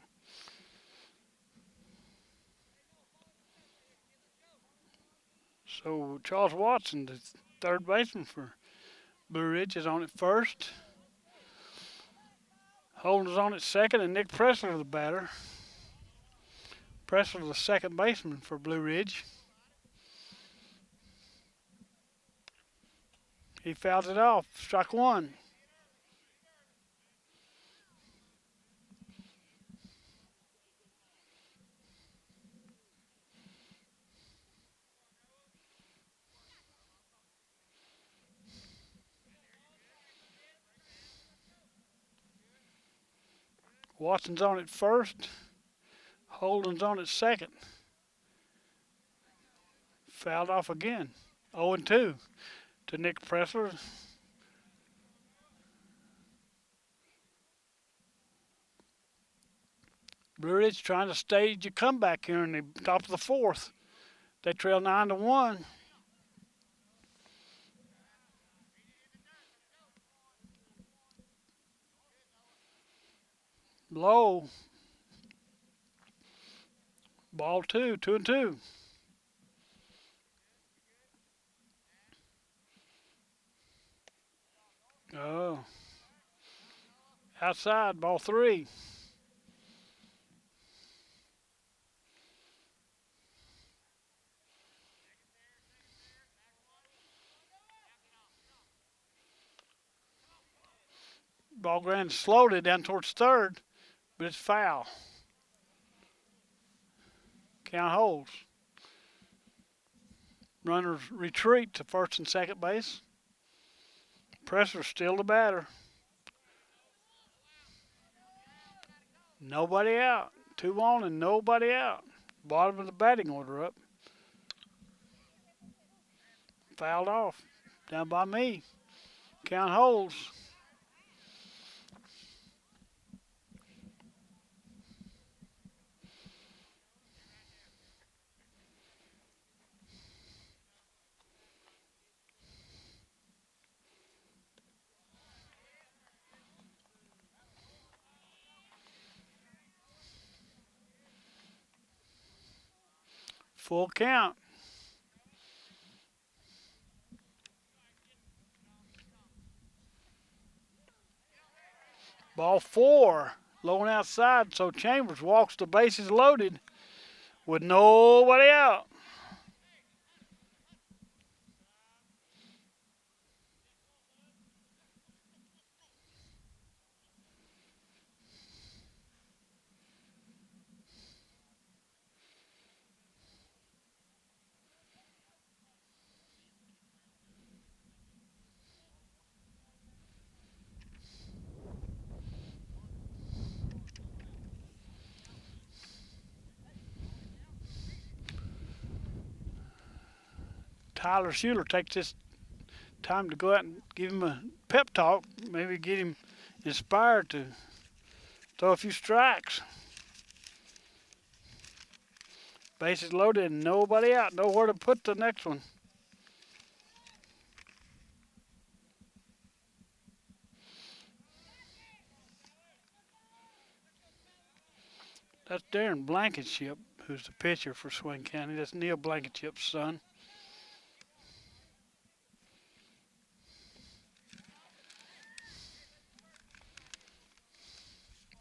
So Charles Watson, the third baseman for Blue Ridge, is on at first. Holden's on at second, and Nick Pressler, the batter. Pressler, the second baseman for Blue Ridge. He fouls it off. Strike 1. Watson's on at first. Holden's on at second. Fouled off again. 0-2 to Nick Pressler. Blue Ridge trying to stage a comeback here in the top of the fourth. They trail 9-1. Low. Ball 2, 2-2. Oh. Outside, ball 3. Ball ground slowly down towards third, but it's foul. Count holds. Runners retreat to first and second base. Presser's still the batter. Nobody out. 2 on and nobody out. Bottom of the batting order up. Fouled off. Down by me. Count holds. Full count. Ball 4. Low and outside, so Chambers walks the bases loaded with nobody out. Tyler Schuler takes this time to go out and give him a pep talk, maybe get him inspired to throw a few strikes. Bases loaded and nobody out. Nowhere to put the next one. That's Darren Blankenship, who's the pitcher for Swain County. That's Neil Blankenship's son.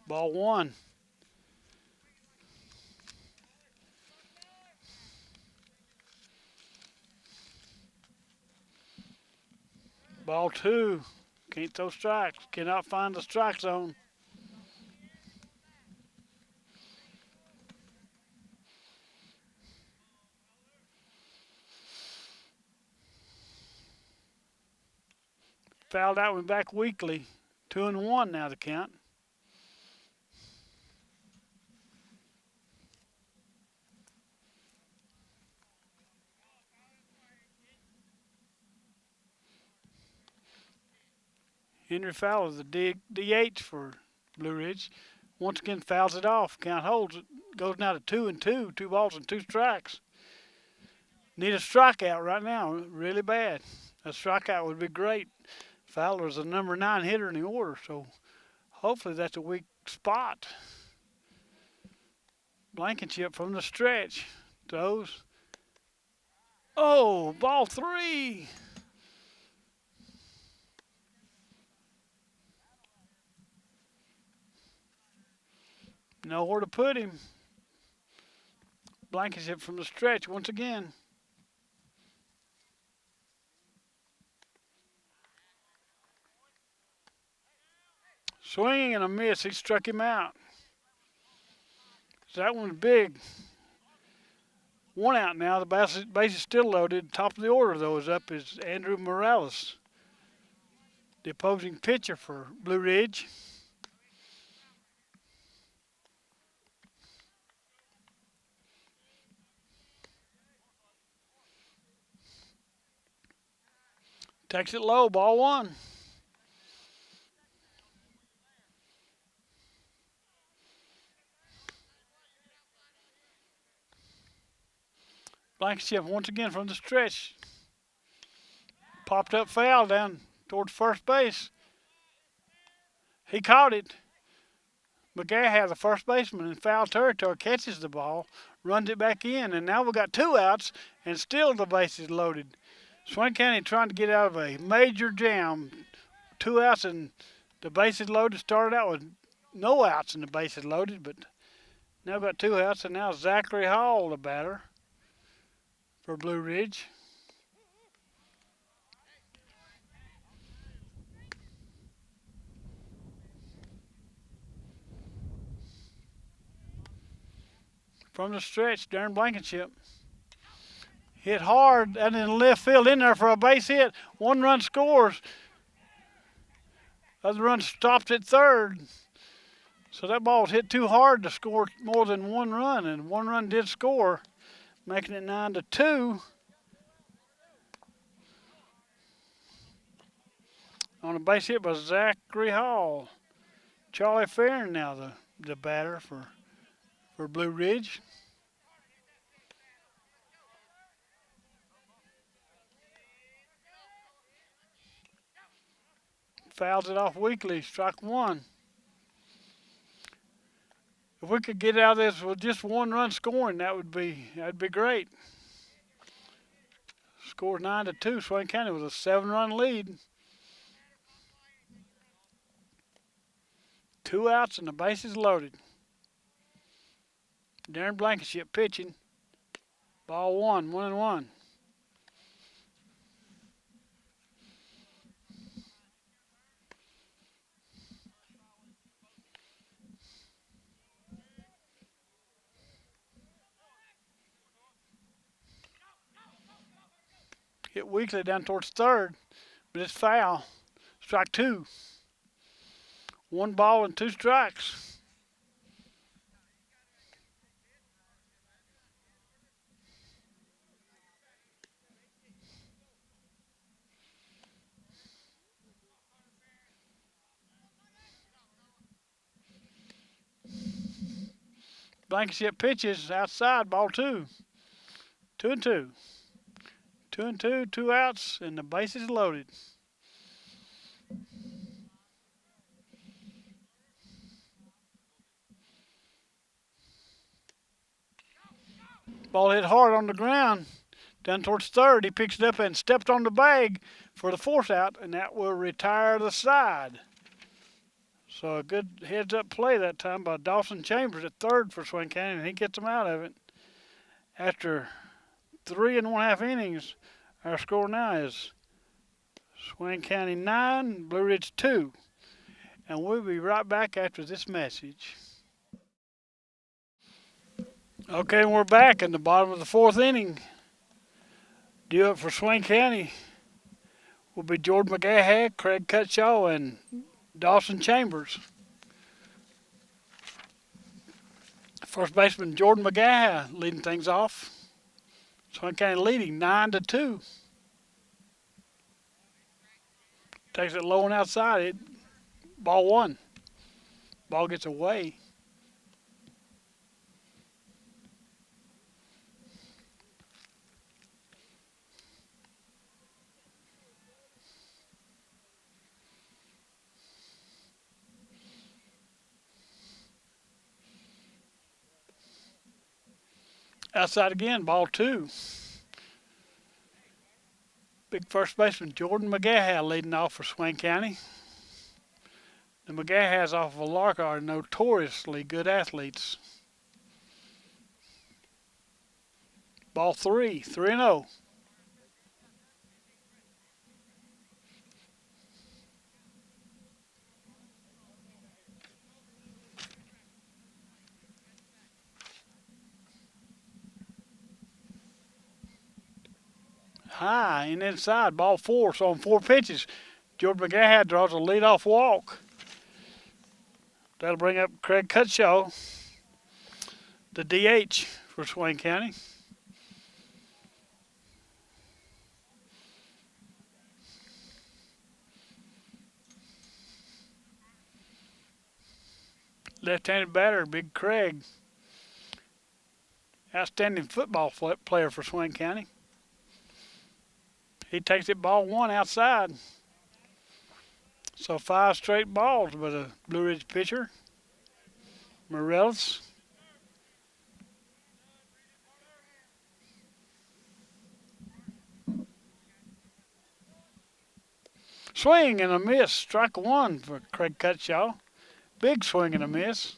Ball one. Ball two. Can't throw strikes. Cannot find the strike zone. Fouled out one back weakly. 2-1 now the count. Henry Fowler, the DH for Blue Ridge, once again fouls it off. Count holds it. Goes now to 2-2. 2 balls and 2 strikes. Need a strikeout right now. Really bad. A strikeout would be great. Fowler's the number 9 hitter in the order, so hopefully that's a weak spot. Blankenship from the stretch. Throws. Oh, ball 3. Nowhere to put him. Blankenship from the stretch once again. Swinging and a miss. He struck him out. So that one's big. 1 out now. The base is still loaded. Top of the order, though, is up is Andrew Morales, the opposing pitcher for Blue Ridge. Takes it low. Ball 1. Blankenship once again from the stretch. Popped up foul down towards first base. He caught it. McGaha, the first baseman in foul territory, catches the ball, runs it back in, and now we've got 2 outs, and still the base is loaded. Swain County trying to get out of a major jam. 2 outs and the base is loaded. Started out with no outs and the base is loaded, but now we've got 2 outs, and now Zachary Hall, the batter for Blue Ridge. From the stretch, Darren Blankenship. Hit hard and in left field in there for a base hit. 1 run scores. Other run stopped at third. So that ball was hit too hard to score more than 1 run, and 1 run did score, making it 9-2. On a base hit by Zachary Hall. Charlie Farron now the batter for Blue Ridge. Fouls it off weakly, strike 1. If we could get out of this with just 1 run scoring, that'd be great. Score 9-2. Swain County with a 7-run lead. 2 outs and the bases loaded. Darren Blankenship pitching. Ball 1, 1-1. Hit weakly down towards third, but it's foul. Strike 2. 1 ball and 2 strikes. Blankenship pitches outside, ball 2. 2-2. 2-2, 2 outs, and the bases loaded. Ball hit hard on the ground. Down towards third, he picks it up and stepped on the bag for the 4th out, and that will retire the side. So a good heads-up play that time by Dawson Chambers at third for Swain County, and he gets them out of it. After 3 1/2 innings, our score now is Swain County 9, Blue Ridge 2. And we'll be right back after this message. Okay, we're back in the bottom of the 4th inning. Due up for Swain County will be Jordan McGaha, Craig Cutshaw, and Dawson Chambers. First baseman Jordan McGaha leading things off. Swain County leading 9-2. Takes it low and outside. Ball 1. Ball gets away. Outside again, ball 2. Big first baseman Jordan McGaha leading off for Swain County. The McGahas off of Alarka are notoriously good athletes. Ball 3, 3-0. High and inside, ball 4. So on 4 pitches, Jordan McGaha draws a leadoff walk. That'll bring up Craig Cutshaw, the DH for Swain County. Left-handed batter, Big Craig. Outstanding football player for Swain County. He takes it ball 1 outside. So 5 straight balls by the Blue Ridge pitcher, Morales. Swing and a miss. Strike 1 for Craig Cutshaw. Big swing and a miss.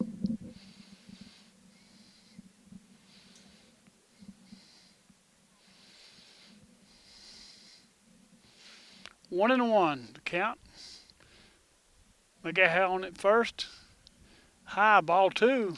One and one, the count. McGaha on it first. High, ball 2.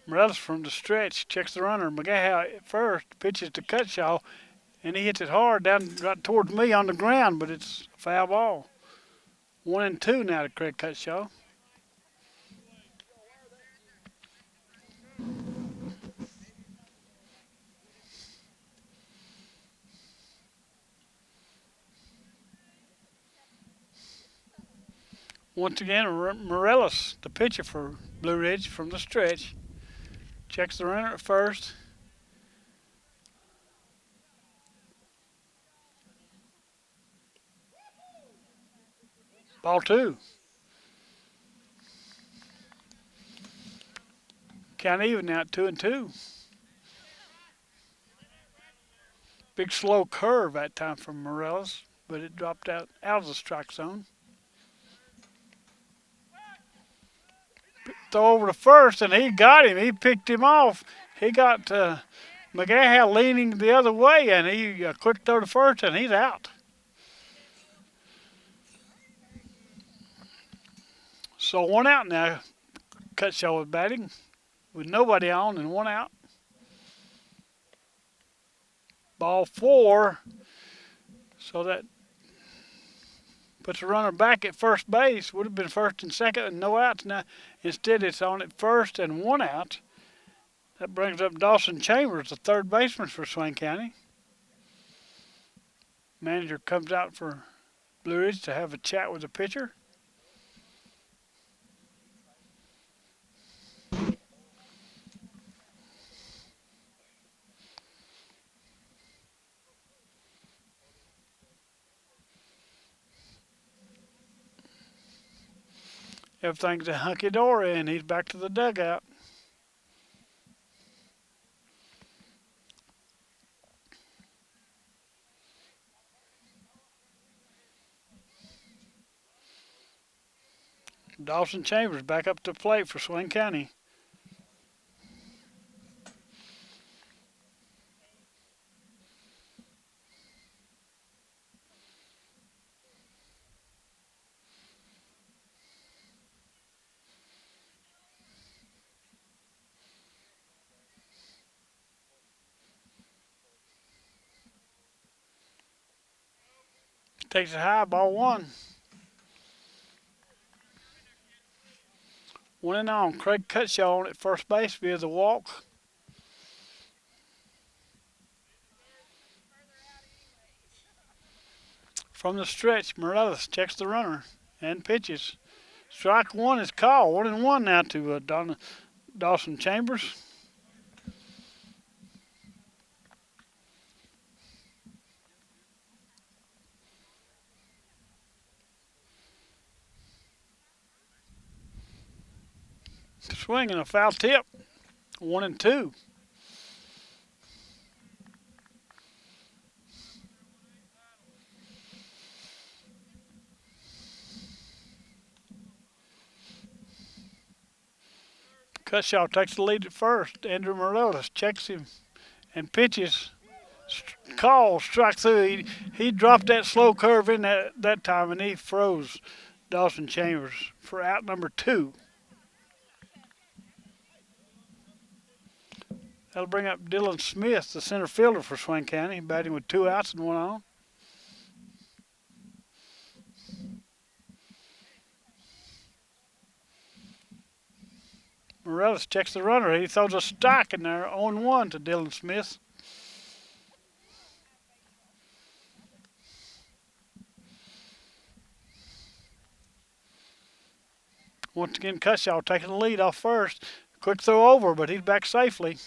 Morales from the stretch checks the runner. McGaha at first pitches to Cutshaw, and he hits it hard down right towards me on the ground, but it's a foul ball. 1-2 now to Craig Cutshaw. Once again, Morales, the pitcher for Blue Ridge from the stretch, checks the runner at first. Ball 2. Count even now at 2-2. Big slow curve that time from Morales, but it dropped out of the strike zone. Throw over to first, and he got him. He picked him off. He got McGaha leaning the other way, and he quick throw to first, and he's out. So 1 out now. Cutshaw was batting with nobody on and 1 out. Ball 4. So that puts the runner back at first base. Would have been first and second and no outs. Now instead it's on at first and 1 out. That brings up Dawson Chambers, the third baseman for Swain County. Manager comes out for Blue Ridge to have a chat with the pitcher. Everything's a hunky-dory, and he's back to the dugout. Dawson Chambers back up to the plate for Swain County. Takes it high, ball one. 1-0. Craig Cutshaw on at first base via the walk. From the stretch, Morales checks the runner and pitches. Strike one is called. 1-1 now to Dawson Chambers. Swinging a foul tip. 1-2. Cutshaw takes the lead at first. Andrew Morales checks him and pitches. Call, strike through. He dropped that slow curve in that time, and he froze Dawson Chambers for out number 2. That'll bring up Dylan Smith, the center fielder for Swain County, batting with 2 outs and 1 on. Morales checks the runner. He throws a strike in there, 0-1 to Dylan Smith. Once again, Cutshaw taking the lead off first. Quick throw over, but he's back safely.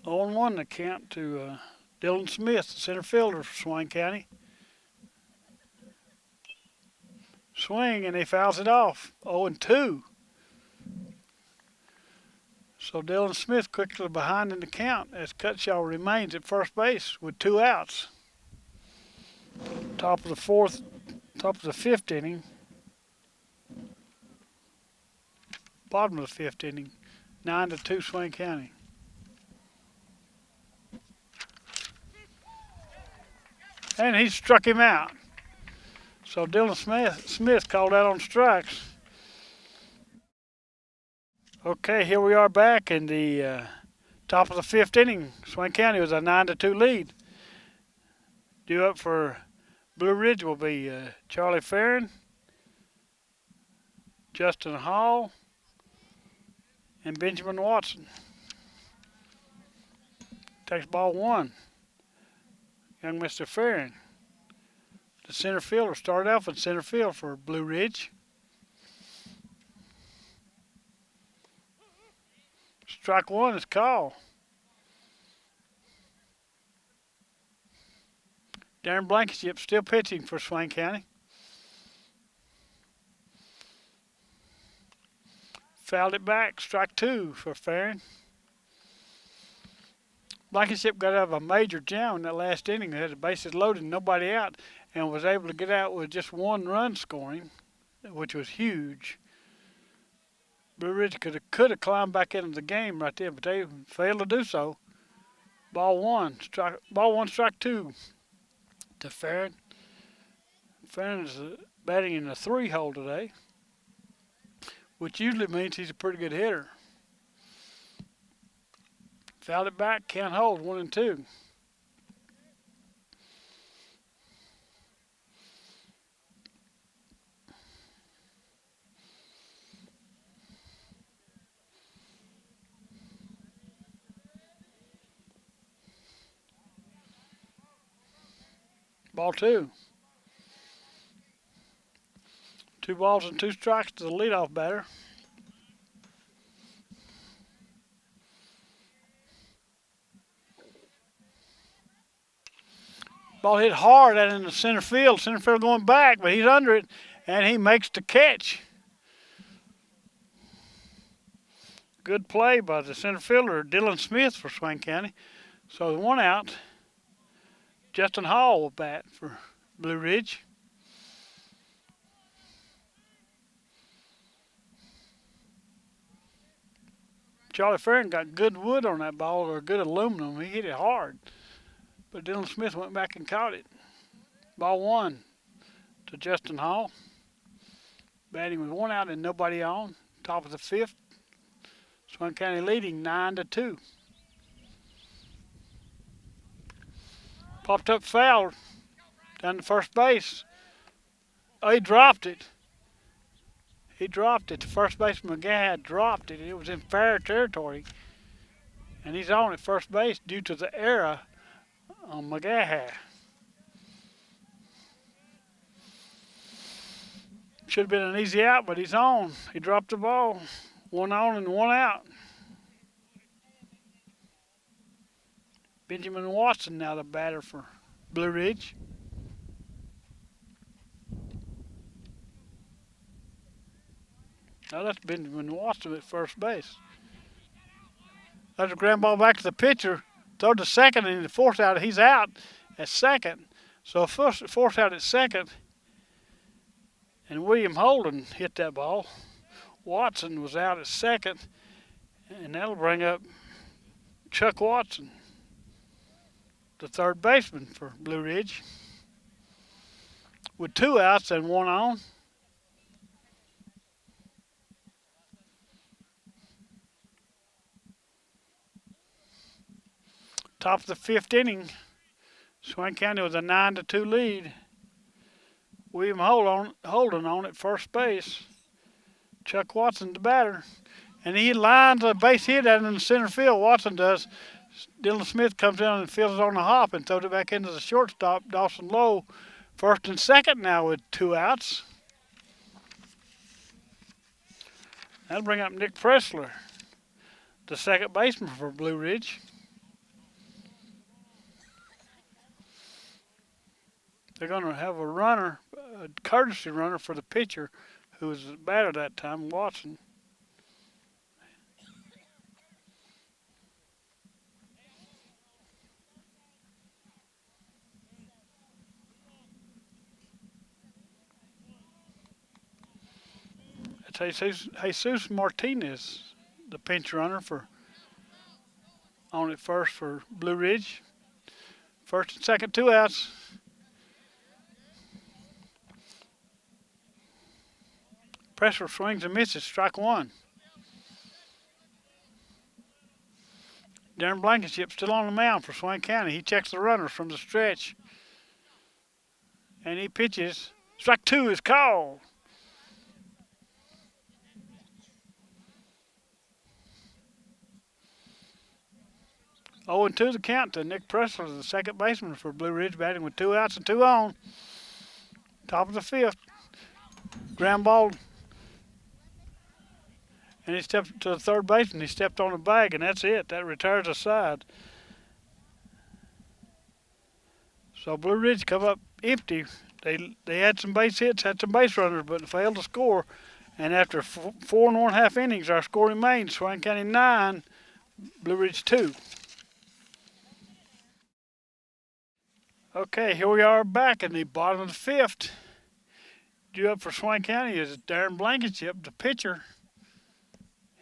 Oh and 1 the count to Dylan Smith, the center fielder for Swain County. Swing, and he fouls it off. 0-2. So Dylan Smith quickly behind in the count as Cutshaw remains at first base with 2 outs. Top of the 5th inning. Bottom of the 5th inning. 9-2 Swain County. And he struck him out. So Dylan Smith called out on strikes. Okay, here we are back in the top of the 5th inning. Swain County was a 9-2 lead. Due up for Blue Ridge will be Charlie Farron, Justin Hall, and Benjamin Watson. Takes ball 1. Young Mr. Farron. The center fielder started off in center field for Blue Ridge. Strike 1 is called. Darren Blankenship still pitching for Swain County. Fouled it back. Strike 2 for Farron. Blankenship got out of a major jam in that last inning. They had the bases loaded, nobody out, and was able to get out with just 1 run scoring, which was huge. Blue Ridge could have climbed back into the game right there, but they failed to do so. Ball 1, strike 2 to Farron. Farron is batting in the 3-hole today, which usually means he's a pretty good hitter. Fouled it back, can't hold, 1-2. Ball two. 2 balls and 2 strikes to the leadoff batter. Ball hit hard out in the center field. Center field going back, but he's under it, and he makes the catch. Good play by the center fielder, Dylan Smith, for Swain County. So 1 out. Justin Hall will bat for Blue Ridge. Charlie Farron got good wood on that ball, or good aluminum. He hit it hard. But Dylan Smith went back and caught it. Ball one to Justin Hall. Batting with 1 out and nobody on. Top of the fifth. Swain County leading 9-2. Popped up foul down to first base. Oh, he dropped it. He dropped it. The first baseman McGaha dropped it. It was in fair territory. And he's on at first base due to the error on McGaha. Should have been an easy out, but he's on. He dropped the ball. 1 on and 1 out. Benjamin Watson now the batter for Blue Ridge. Now that's Benjamin Watson at first base. That's a ground ball back to the pitcher. Throw to second, and in the fourth out, he's out at second. So fourth out at second, and William Holden hit that ball. Watson was out at second, and that'll bring up Chuck Watson, the third baseman for Blue Ridge, with 2 outs and 1 on. Top of the fifth inning, Swain County with a 9-2 lead. William Holden on at first base. Chuck Watson the batter. And he lines a base hit out in the center field. Watson does. Dylan Smith comes in and fields it on the hop and throws it back into the shortstop, Dawson Lowe. First and second now with 2 outs. That'll bring up Nick Pressler, the second baseman for Blue Ridge. They're going to have a runner, a courtesy runner for the pitcher, who was the batter that time, Watson. It's Jesus Martinez, the pinch runner for on at first for Blue Ridge. First and second, 2 outs. Pressure swings and misses, strike 1. Darren Blankenship still on the mound for Swain County. He checks the runners from the stretch. And he pitches. Strike 2 is called. Oh, and 2 the count to Nick Pressler, the second baseman for Blue Ridge, batting with 2 outs and 2 on. Top of the fifth. Ground ball. And he stepped to the third baseman. He stepped on the bag, and that's it. That retires the side. So Blue Ridge come up empty. They had some base hits, had some base runners, but failed to score. And after 4 1/2 innings, our score remains Swain County 9, Blue Ridge 2. Okay, here we are back in the bottom of the fifth. Due up for Swain County is Darren Blankenship, the pitcher.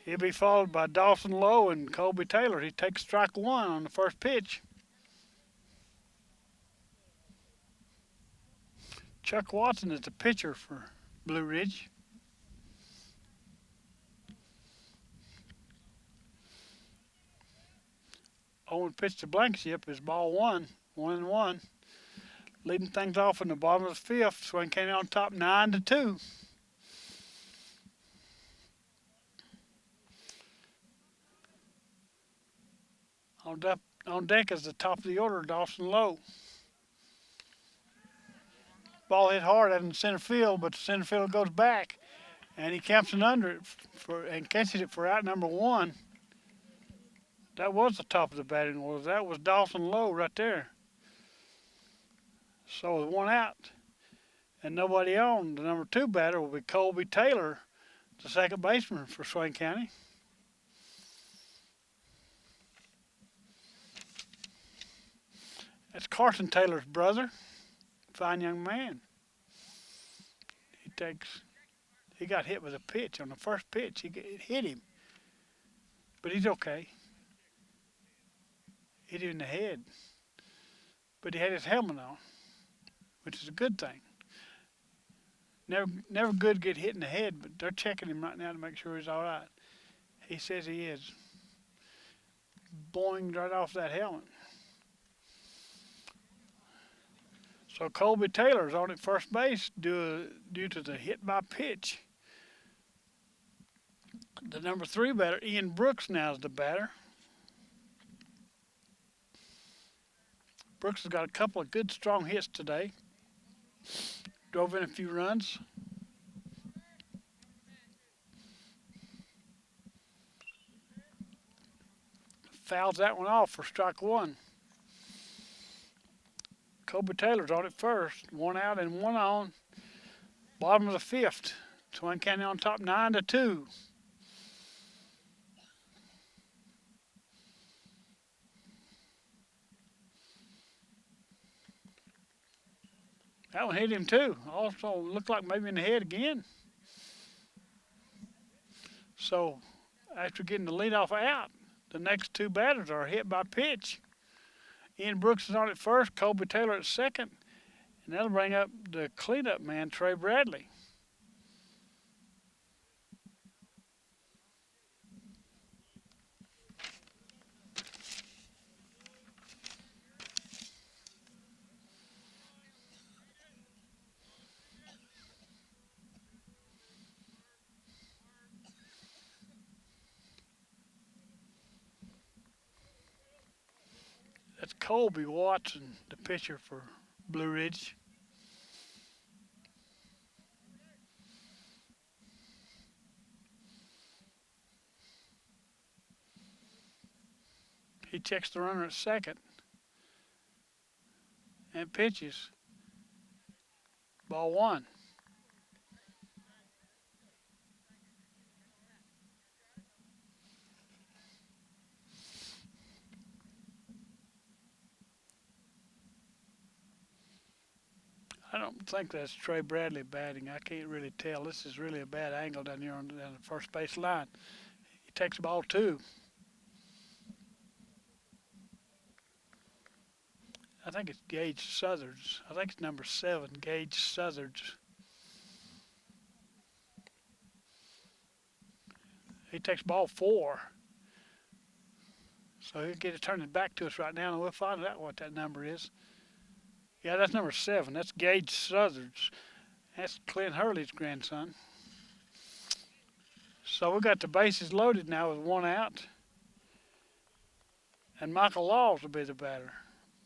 He'll be followed by Dawson Lowe and Colby Taylor. He takes strike 1 on the first pitch. Chuck Watson is the pitcher for Blue Ridge. Owen pitch to Blankenship is ball 1, 1-1. Leading things off in the bottom of the fifth. Swain County on top 9-2. On deck is the top of the order, Dawson Lowe. Ball hit hard out in center field, but the center field goes back, and he camps it under it for and catches it for out number one. That was the top of the batting order. That was Dawson Lowe right there. So with one out and nobody on, the number two batter will be Colby Taylor, the second baseman for Swain County. That's Carson Taylor's brother. Fine young man. He takes. He got hit with a pitch on the first pitch. It hit him, but he's okay. Hit him in the head, but he had his helmet on, which is a good thing. Never good to get hit in the head, but they're checking him right now to make sure he's all right. He says he is. Boinged right off that helmet. So Colby Taylor's on at first base due to the hit by pitch. The number three batter, Ian Brooks, now is the batter. Brooks has got a couple of good, strong hits today. Drove in a few runs. Fouls that one off for strike one. Colby Taylor's on at first. One out and one on. Bottom of the fifth. Swain County on top 9-2. That one hit him too. Also looked like maybe in the head again. So after getting the leadoff out, the next two batters are hit by pitch. Ian Brooks is on at first, Colby Taylor at second, and that'll bring up the cleanup man, Trey Bradley. That's Colby Watson, the pitcher for Blue Ridge. He checks the runner at second and pitches. Ball one. I don't think that's Trey Bradley batting. I can't really tell. This is really a bad angle down here on the first base line. He takes ball two. I think it's Gage Southards. I think it's number 7, Gage Southards. He takes ball 4. So he'll get it turning back to us right now, and we'll find out what that number is. Yeah, that's number 7. That's Gage Southards. That's Clint Hurley's grandson. So we got the bases loaded now with one out. And Michael Laws will be the batter.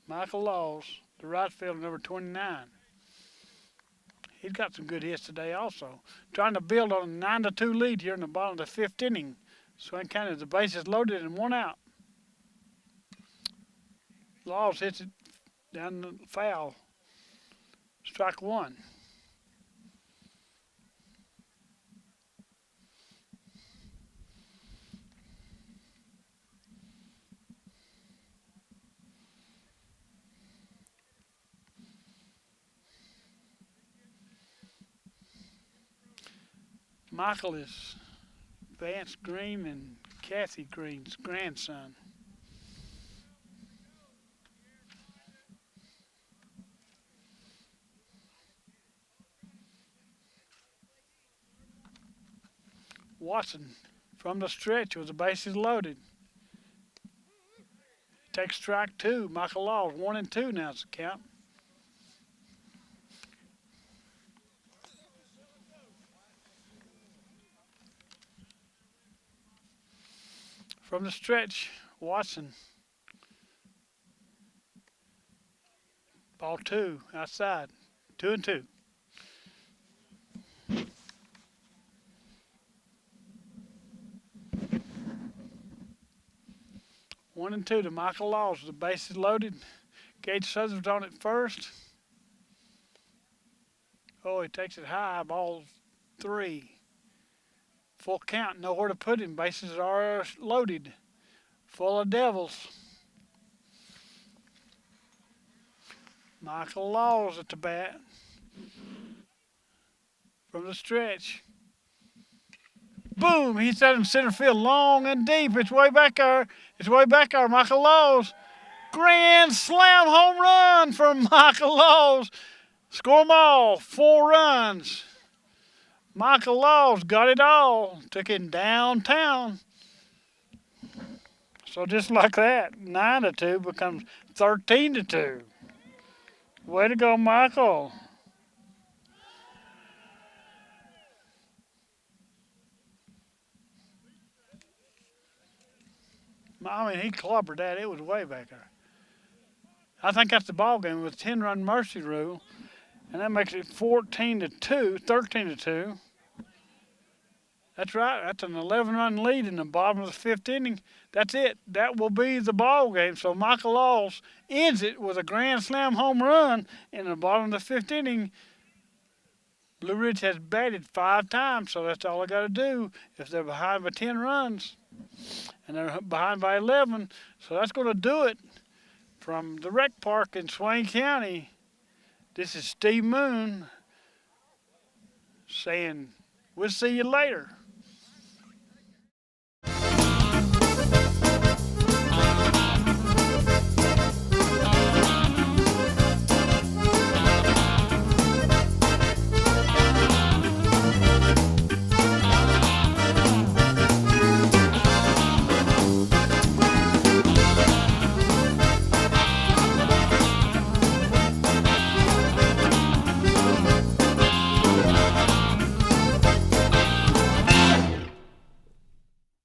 Michael Laws, the right fielder, number 29. He's got some good hits today also. Trying to build on a 9-2 lead here in the bottom of the 5th inning. Swain County, the bases loaded and one out. Laws hits it down the foul. Strike one. Michael is Vance Green and Kathy Green's grandson. Watson from the stretch with the bases loaded. Takes strike two. Michael Laws, 1-2 now is the count. From the stretch, Watson. Ball 2 outside. 2-2. 1-2 to Michael Laws. The base is loaded. Gage Southern's on it first. Oh, he takes it high. Ball 3. Full count. Nowhere to put him. Bases are loaded. Full of Devils. Michael Laws at the bat. From the stretch. Boom! He's out in center field, long and deep. It's way back there. It's way back there. Michael Laws. Grand slam home run from Michael Laws. Score them all. 4 runs. Michael Laws got it all. Took it downtown. So just like that, 9-2 becomes 13-2. Way to go, Michael. I mean, he clobbered that. It was way back there. I think that's the ball game with 10-run mercy rule, and that makes it 14-2, 13-2. That's right. That's an 11-run lead in the bottom of the 5th inning. That's it. That will be the ball game. So Michael Laws ends it with a grand slam home run in the bottom of the 5th inning. Blue Ridge has batted 5 times, so that's all they got to do if they're behind by 10 runs. And they're behind by 11. So that's going to do it from the rec park in Swain County. This is Steve Moon saying, we'll see you later.